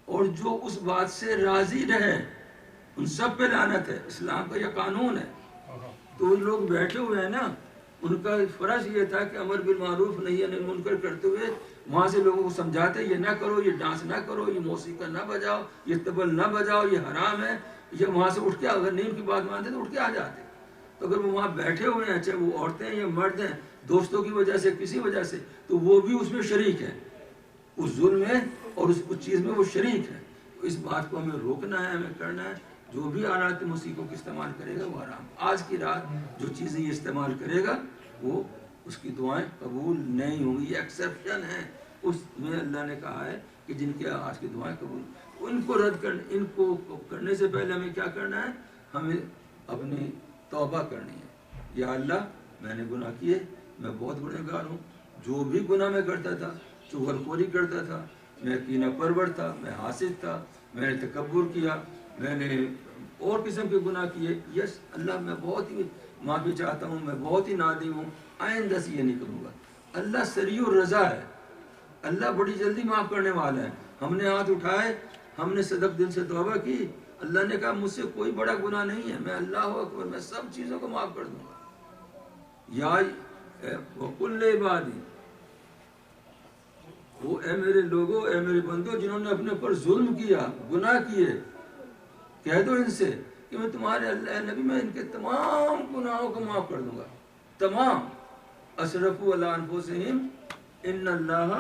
اور جو اس بات سے راضی رہے، ان سب پہ لعنت ہے، اسلام کا یہ قانون ہے۔ تو ان لوگ بیٹھے ہوئے ہیں نا، ان کا فرض یہ تھا کہ امر بالمعروف نہی عن المنکر کرتے ہوئے وہاں سے لوگوں کو سمجھاتے یہ نہ کرو، یہ ڈانس نہ کرو، یہ موسیقی نہ بجاؤ، یہ طبل نہ بجاؤ، یہ حرام ہے، یہ وہاں سے اٹھ کے اگر نہیں ان کی بات مانتے تو اٹھ کے آ جاتے۔ تو اگر وہ وہاں بیٹھے ہوئے ہیں، چاہے وہ عورتیں ہیں یا مرد ہیں، دوستوں کی وجہ سے، کسی وجہ سے، تو وہ بھی اس میں شریک ہیں، اس ظلم میں اور اس چیز میں وہ شریک ہے۔ اس بات کو ہمیں روکنا ہے، ہمیں کرنا ہے۔ جو بھی آلات موسیقی کو استعمال کرے گا وہ حرام۔ آج کی رات جو چیزیں یہ استعمال کرے گا وہ اس کی دعائیں قبول نہیں ہوں گی، یہ ایکسیپشن ہے۔ اس میں اللہ نے کہا ہے کہ جن کے آج کی دعائیں قبول، ان کو رد کرنے، ان کو کرنے سے پہلے ہمیں کیا کرنا ہے؟ ہمیں اپنی توبہ کرنی ہے، یا اللہ میں نے گناہ کیے، میں بہت گنہگار ہوں. جو بھی گناہ میں کرتا تھا، چغل خوری کرتا تھا، میں کینہ پرور تھا، میں حاسد تھا، میں نے تکبر کیا، میں نے اور قسم کے گناہ کیے. یس اللہ میں بہت ہی معافی چاہتا ہوں، میں بہت ہی نادم ہوں، آئندہ سے یہ نہیں کروں گا. اللہ سریع الرضا ہے، اللہ بڑی جلدی معاف کرنے والا ہے. ہم نے ہاتھ اٹھائے، ہم نے صدق دل سے توبہ کی، اللہ نے کہا مجھ سے کوئی بڑا گناہ نہیں ہے، میں اللہ اکبر، میں سب چیزوں کو معاف کر دوں گا. یا وَقُلْ عِبَادِي، وہ اے میرے لوگوں، اے میرے بندوں جنہوں نے اپنے پر ظلم کیا، گناہ کیے، کہہ دو ان سے کہ میں تمہارے اللہ نبی، میں ان کے تمام گناہوں کو معاف کر دوں گا. تمام. اسرفوا علی انفسہم ان اللہ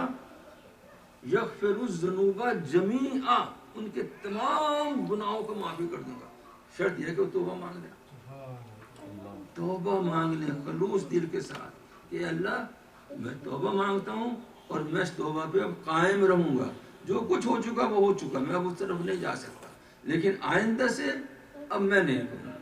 یغفر الذنوب جمیعا، ان کے تمام گناہوں کو معافی کر دوں گا. شرط یہ ہے کہ وہ توبہ مانگ لیں، توبہ مانگ لیں خلوص دل کے ساتھ کہ اللہ میں توبہ مانگتا ہوں اور میں اس توبہ پہ اب قائم رہوں گا. جو کچھ ہو چکا وہ ہو چکا، میں اب اس طرف نہیں جا سکتا، لیکن آئندہ سے اب میں نہیں کروں گا.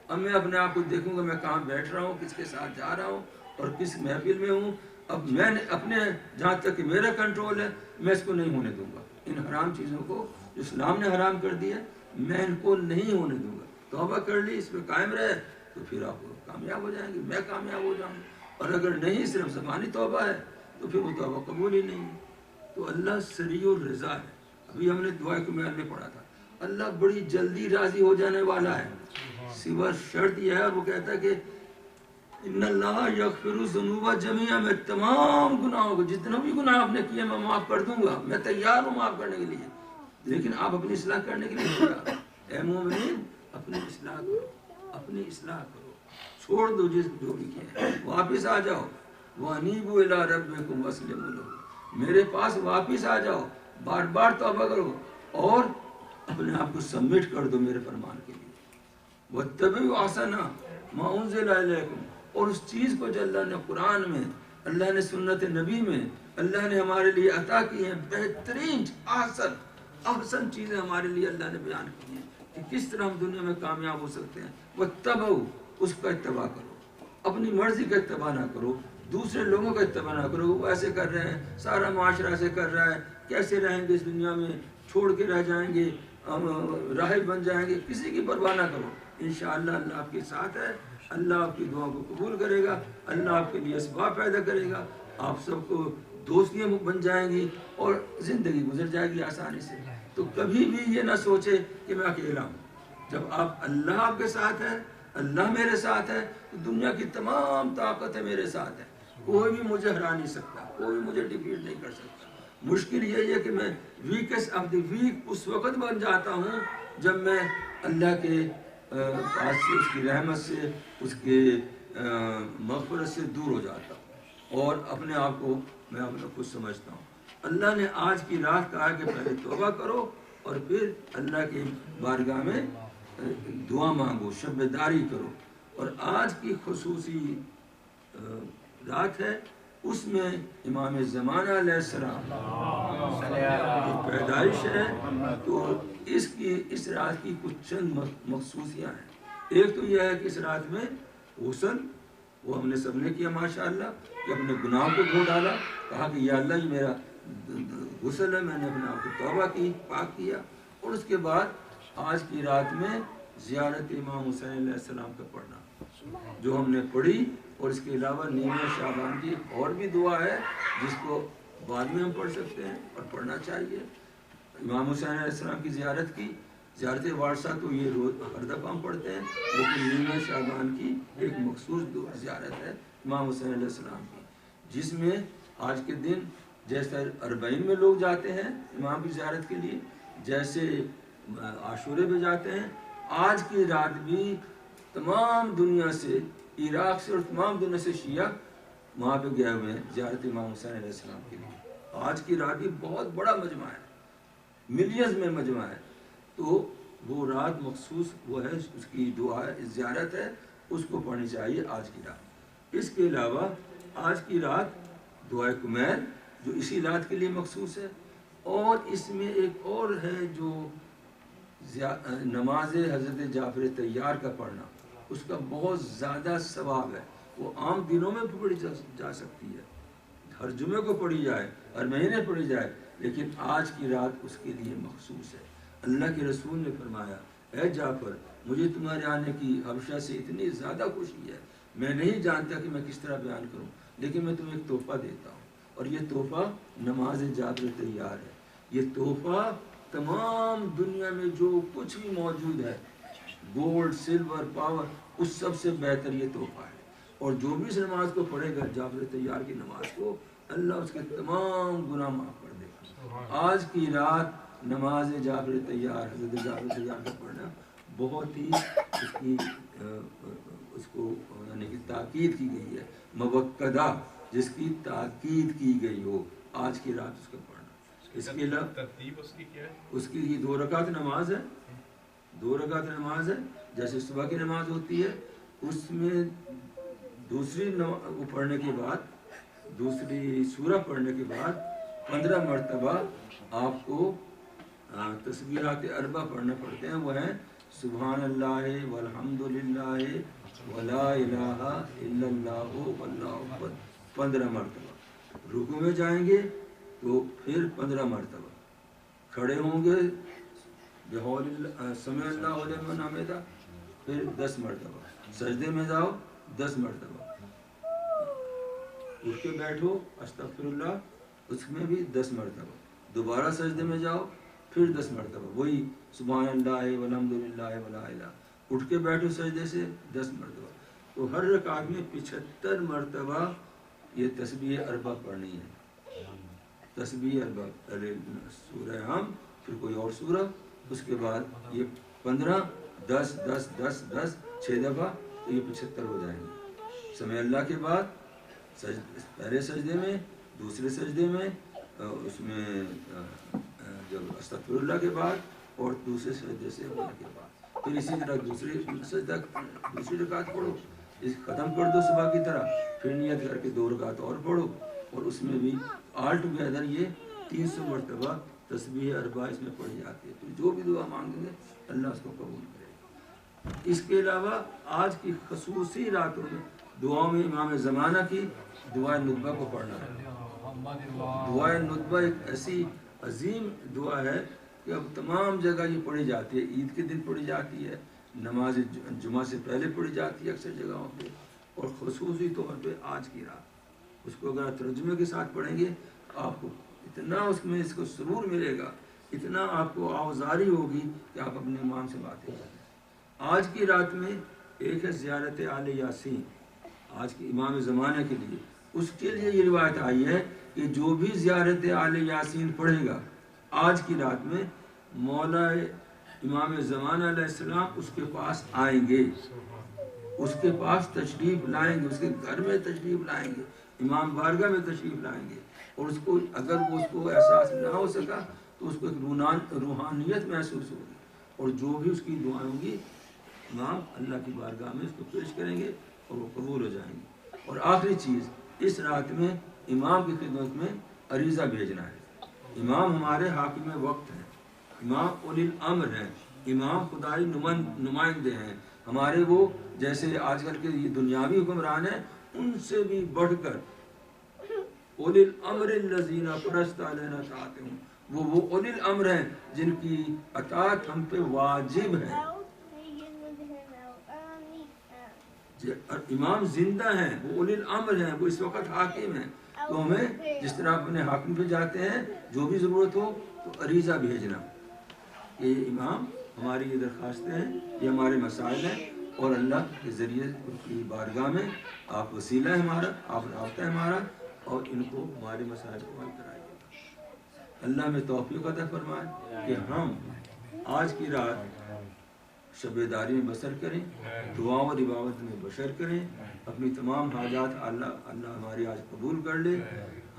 اب میں اپنے آپ کو دیکھوں گا میں کہاں بیٹھ رہا ہوں، کس کے ساتھ جا رہا ہوں اور کس محفل میں ہوں. اب میں نے اپنے جہاں تک کہ میرا کنٹرول ہے میں اس کو نہیں ہونے دوں گا. ان حرام چیزوں کو جو اسلام نے حرام کر دیا میں ان کو نہیں ہونے دوں گا. توبہ کر لی، اس پہ قائم رہے تو پھر آپ کامیاب ہو جائیں گے، میں کامیاب ہو جاؤں گا. اور اگر نہیں صرف زبانی توبہ ہے تو پھر وہ توبہ قبول ہی نہیں ہے. تو اللہ سریع الرضا ہے. ابھی ہم نے دعائے کو میں پڑھا تھا، اللہ بڑی جلدی راضی ہو جانے والا ہے. سوا شرط یہ ہے، وہ کہتا ہے کہ ان اللہ یغفر الذنوب جمیعا، میں تمام گناہوں کو، جتنا بھی گناہ آپ نے کیے میں معاف کر دوں گا، میں تیار ہوں معاف کرنے کے لیے. لیکن آپ اپنی اصلاح کرنے کے لیے تیار. اے مومنین اپنی اصلاح کرو، اپنی اصلاح کرو، چھوڑ دو جو بھی کیا، واپس آ جاؤ. وَأَنِيبُوا إِلَىٰ رَبِّكُمْ وَأَسْلِمُوا لَهُ، میرے پاس واپس آ جاؤ، بار بار توبہ کرو اور اپنے آپ کو سبمٹ کر دو میرے فرمان کے لیے. وَاتَّبِعُوا أَحْسَنَ مَا أُنزِلَ إِلَيْكُمْ، اور اس چیز کو جو اللہ نے قرآن میں، اللہ نے سنت نبی میں، اللہ نے ہمارے لیے عطا کی ہیں، بہترین احسن چیزیں ہمارے لیے اللہ نے بیان کی ہیں کہ کس طرح ہم دنیا میں کامیاب ہو سکتے ہیں. وَاتَّبَعُوا، اس کا اتباع کرو، اپنی مرضی کا اتباع نہ کرو، دوسرے لوگوں کا اتباع نہ کرو. وہ ایسے کر رہے ہیں، سارا معاشرہ ایسے کر رہا ہے، کیسے رہیں گے اس دنیا میں، چھوڑ کے رہ جائیں گے، راہب بن جائیں گے. کسی کی پرواہ نہ کرو، انشاءاللہ اللہ آپ کے ساتھ ہے. اللہ آپ کی دعاؤں کو قبول کرے گا، اللہ آپ کے لیے اسباب پیدا کرے گا، آپ سب کو دوستیاں بن جائیں گی اور زندگی گزر جائے گی آسانی سے. تو کبھی بھی یہ نہ سوچے کہ میں اکیلا ہوں. جب آپ اللہ آپ کے ساتھ ہے، اللہ میرے ساتھ ہے، تو دنیا کی تمام طاقت ہے میرے ساتھ ہے. کوئی بھی مجھے ہرا نہیں سکتا، کوئی بھی مجھے ڈیفیٹ نہیں کر سکتا. مشکل یہی ہے کہ میں ویکسٹ آف دی ویک اس وقت بن جاتا ہوں جب میں اللہ کے پاس سے، اس کی رحمت سے، اس کے مغفرت سے دور ہو جاتا ہوں اور اپنے آپ کو میں اپنا خود سمجھتا ہوں. اللہ نے آج کی رات کہا کہ پہلے توبہ کرو اور پھر اللہ کی بارگاہ میں دعا مانگو، شب داری کرو. اور آج کی خصوصی رات ہے، اس میں امام زمانہ علیہ السلام کی پیدائش ہے. تو اس رات کی کچھ چند مخصوصیاں ہیں. ایک تو یہ ہے کہ اس رات میں غسل وہ ہم نے سب نے کیا ماشاءاللہ، کہ اپنے گناہ کو دھو ڈالا، کہا کہ یا اللہ یہ میرا غسل ہے، میں نے اپنے آپ کو توبہ کی، پاک کیا. اور اس کے بعد آج کی رات میں زیارت امام حسین علیہ السلام کا پڑھنا جو ہم نے پڑھی. اور اس کے علاوہ نیمہ شعبان کی اور بھی دعا ہے جس کو بعد میں ہم پڑھ سکتے ہیں اور پڑھنا چاہیے. امام حسین علیہ السلام کی زیارت کی، زیارت وارثہ تو یہ روز ہر دفعہ ہم پڑھتے ہیں، لیکن نیمہ شعبان کی ایک مخصوص زیارت ہے امام حسین علیہ السلام کی، جس میں آج کے دن جیسے اربعین میں لوگ جاتے ہیں امام کی زیارت کے لیے، جیسے عاشورے پہ جاتے ہیں، آج کی رات بھی تمام دنیا سے، عراق سے اور تمام دنیا سے شیعہ وہاں پہ گئے ہوئے ہیں زیارت امام حسین علیہ السلام کے لیے. آج کی رات بھی بہت بڑا مجمع ہے، ملینز میں مجمع ہے. تو وہ رات مخصوص وہ ہے، اس کی دعا ہے، زیارت ہے، اس کو پڑھنی چاہیے آج کی رات. اس کے علاوہ آج کی رات دعائے کمیل جو اسی رات کے لیے مخصوص ہے. اور اس میں ایک اور ہے جو نماز حضرت جعفر طیار کا پڑھنا، اس کا بہت زیادہ ثواب ہے. وہ عام دنوں میں پڑھی جا سکتی ہے، ہر جمعے کو پڑھی جائے، ہر مہینے پڑھی جائے، لیکن آج کی رات اس کے لیے مخصوص ہے۔ اللہ کے رسول نے فرمایا اے جعفر مجھے تمہارے آنے کی حبشہ سے اتنی زیادہ خوشی ہے، میں نہیں جانتا کہ میں کس طرح بیان کروں، لیکن میں تمہیں ایک تحفہ دیتا ہوں، اور یہ تحفہ نماز جعفر تیار ہے۔ یہ تحفہ تمام دنیا میں جو کچھ بھی موجود ہے، گولڈ، سلور، پاور، اس سب سے بہتر یہ تحفہ ہے، اور جو بھی اس نماز کو پڑھے گا جعفر تیار کی نماز کو، اللہ اس کے تمام گناہ معاف کر دے گا۔ آج کی رات نماز جعفر تیار، حضرت جعفر تیار کا پڑھنا بہت ہی اس کو یعنی کہ تاکید کی گئی ہے، موقدہ جس کی تاکید کی گئی ہو، آج کی رات اس کا پڑھنا۔ اس کے علاوہ ترتیب اس کی کیا ہے؟ اس کی یہ 2 رکعت نماز ہے، 2 رکعت نماز ہے، جیسے صبح کی نماز ہوتی ہے، اس میں دوسری پڑھنے کے بعد، دوسری سورہ پڑھنے کے بعد 15 مرتبہ آپ کو تسبیحات اربع پڑھنا پڑتے ہیں، وہ ہیں سبحان اللہ والحمد للہ ولا الہ الا اللہ واللہ اکبر 15 مرتبہ۔ رکوع میں جائیں گے تو پھر 15 مرتبہ، کھڑے ہوں گے سمع اللہ لمن حمدہ پھر 10 مرتبہ، سجدے میں جاؤ 10 مرتبہ، اٹھ کے بیٹھو استغفر اللہ اس میں بھی 10 مرتبہ، دوبارہ سجدے میں جاؤ پھر 10 مرتبہ، وہی سبحان اللہ والحمد للہ ولا الہ، اٹھ کے بیٹھو سجدے سے 10 مرتبہ۔ تو ہر رکعت میں 75 مرتبہ یہ تسبیح اربع پڑھنی ہے، تسبیح اربع، پہلے سورہ ہم پھر کوئی اور سورہ، اس کے بعد یہ 15 10 10 10 10 6 دفعہ، تو یہ 75 ہو جائیں گے۔ سمع اللہ کے بعد پہلے سجدے میں، دوسرے سجدے میں، اس میں جب استغفر اللہ کے بعد، اور دوسرے سجدے سے ہونے کے بعد پھر اسی طرح دوسری رکعت پڑھو، اس ختم کر دو صبح کی طرح، پھر نیت کر کے 2 رکعت اور پڑھو، اور اس میں بھی آل ٹوگیدر یہ 300 مرتبہ تسبیح اربع اس میں پڑھی جاتی ہے۔ تو جو بھی دعا مانگیں گے اللہ اس کو قبول کرے گا۔ اس کے علاوہ آج کی خصوصی راتوں میں دعاؤں میں امام زمانہ کی دعائے ندبہ کو پڑھنا ہے۔ دعائے ندبہ ایک ایسی عظیم دعا ہے کہ اب تمام جگہ یہ پڑھی جاتی ہے، عید کے دن پڑھی جاتی ہے، نماز جمعہ سے پہلے پڑھی جاتی ہے اکثر جگہوں پہ، اور خصوصی طور پہ آج کی رات اس کو اگر ترجمے کے ساتھ پڑھیں گے آپ کو اتنا اس میں اس کو سرور ملے گا، اتنا آپ کو آوازاری ہوگی کہ آپ اپنے امام سے باتیں کریں۔ آج کی رات میں ایک ہے زیارت آل یاسین، آج کی امام زمانہ کے لیے، اس کے لیے یہ روایت آئی ہے کہ جو بھی زیارت آل یاسین پڑھے گا آج کی رات میں، مولا امام زمانہ علیہ السلام اس کے پاس آئیں گے، اس کے پاس تشریف لائیں گے، اس کے گھر میں تشریف لائیں گے، امام بارگاہ میں تشریف لائیں گے، اور اس کو اگر وہ اس کو احساس نہ ہو سکا تو اس کو ایک روحانیت محسوس ہوگی، اور جو بھی اس کی دعائیں ہوں گی امام اللہ کی بارگاہ میں اس کو پیش کریں گے اور وہ قبول ہو جائیں گے۔ اور آخری چیز، اس رات میں امام کی خدمت میں عریضہ بھیجنا ہے۔ امام ہمارے حاکم وقت ہیں، امام اولی الامر ہیں، امام خدائی نمائندے ہیں ہمارے، وہ جیسے آج کل کے یہ دنیاوی حکمران ہیں ان سے بھی بڑھ کر اولی الامر الذین فرضت علینا طاعتہم، وہ اولی الامر ہیں جن کی اطاعت ہم پہ واجب ہے۔ امام زندہ ہیں، وہ اولی الامر ہیں، وہ اس وقت حاکم ہیں، تو ہمیں جس طرح اپنے حاکم پہ جاتے ہیں جو بھی ضرورت ہو تو عریضہ بھیجنا، یہ امام ہماری یہ درخواستیں ہیں، یہ ہمارے مسائل ہیں، اور اللہ کے ذریعے ان کی بارگاہ میں آپ وسیلہ ہے ہمارا، آپ رابطہ ہے ہمارا، اور ان کو ہمارے مسائل کو حل کرائیے گا۔ اللہ میں توفیق عطا فرمائے کہ ہم آج کی رات شب داری میں بسر کریں، دعاؤں اور عبادت میں بشر کریں، اپنی تمام حاجات اللہ ہماری آج قبول کر لے،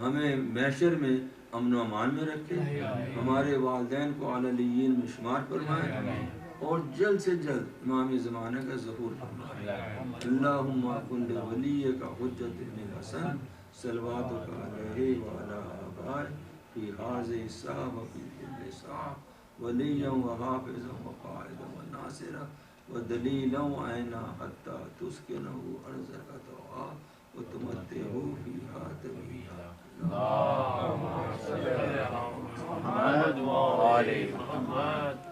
ہمیں محشر میں امن و امان میں رکھے، ہمارے والدین کو اعلی علیین میں شمار فرمائے، اور جلد سے جلد امام زمانہ کا ظہور فرمائے۔ اللہم کن لولیک حجت ابن الحسن صلواتک علیہ وعلی آبائہ فی ھذہ الساعۃ وفی کل ساعۃ ولیا وحافظا وقائدا وناصرا ودلیلا وعینا حتی تسکنہ ارضک طوعا وتمتعہ فیہا طویلا. محمد و آل محمد.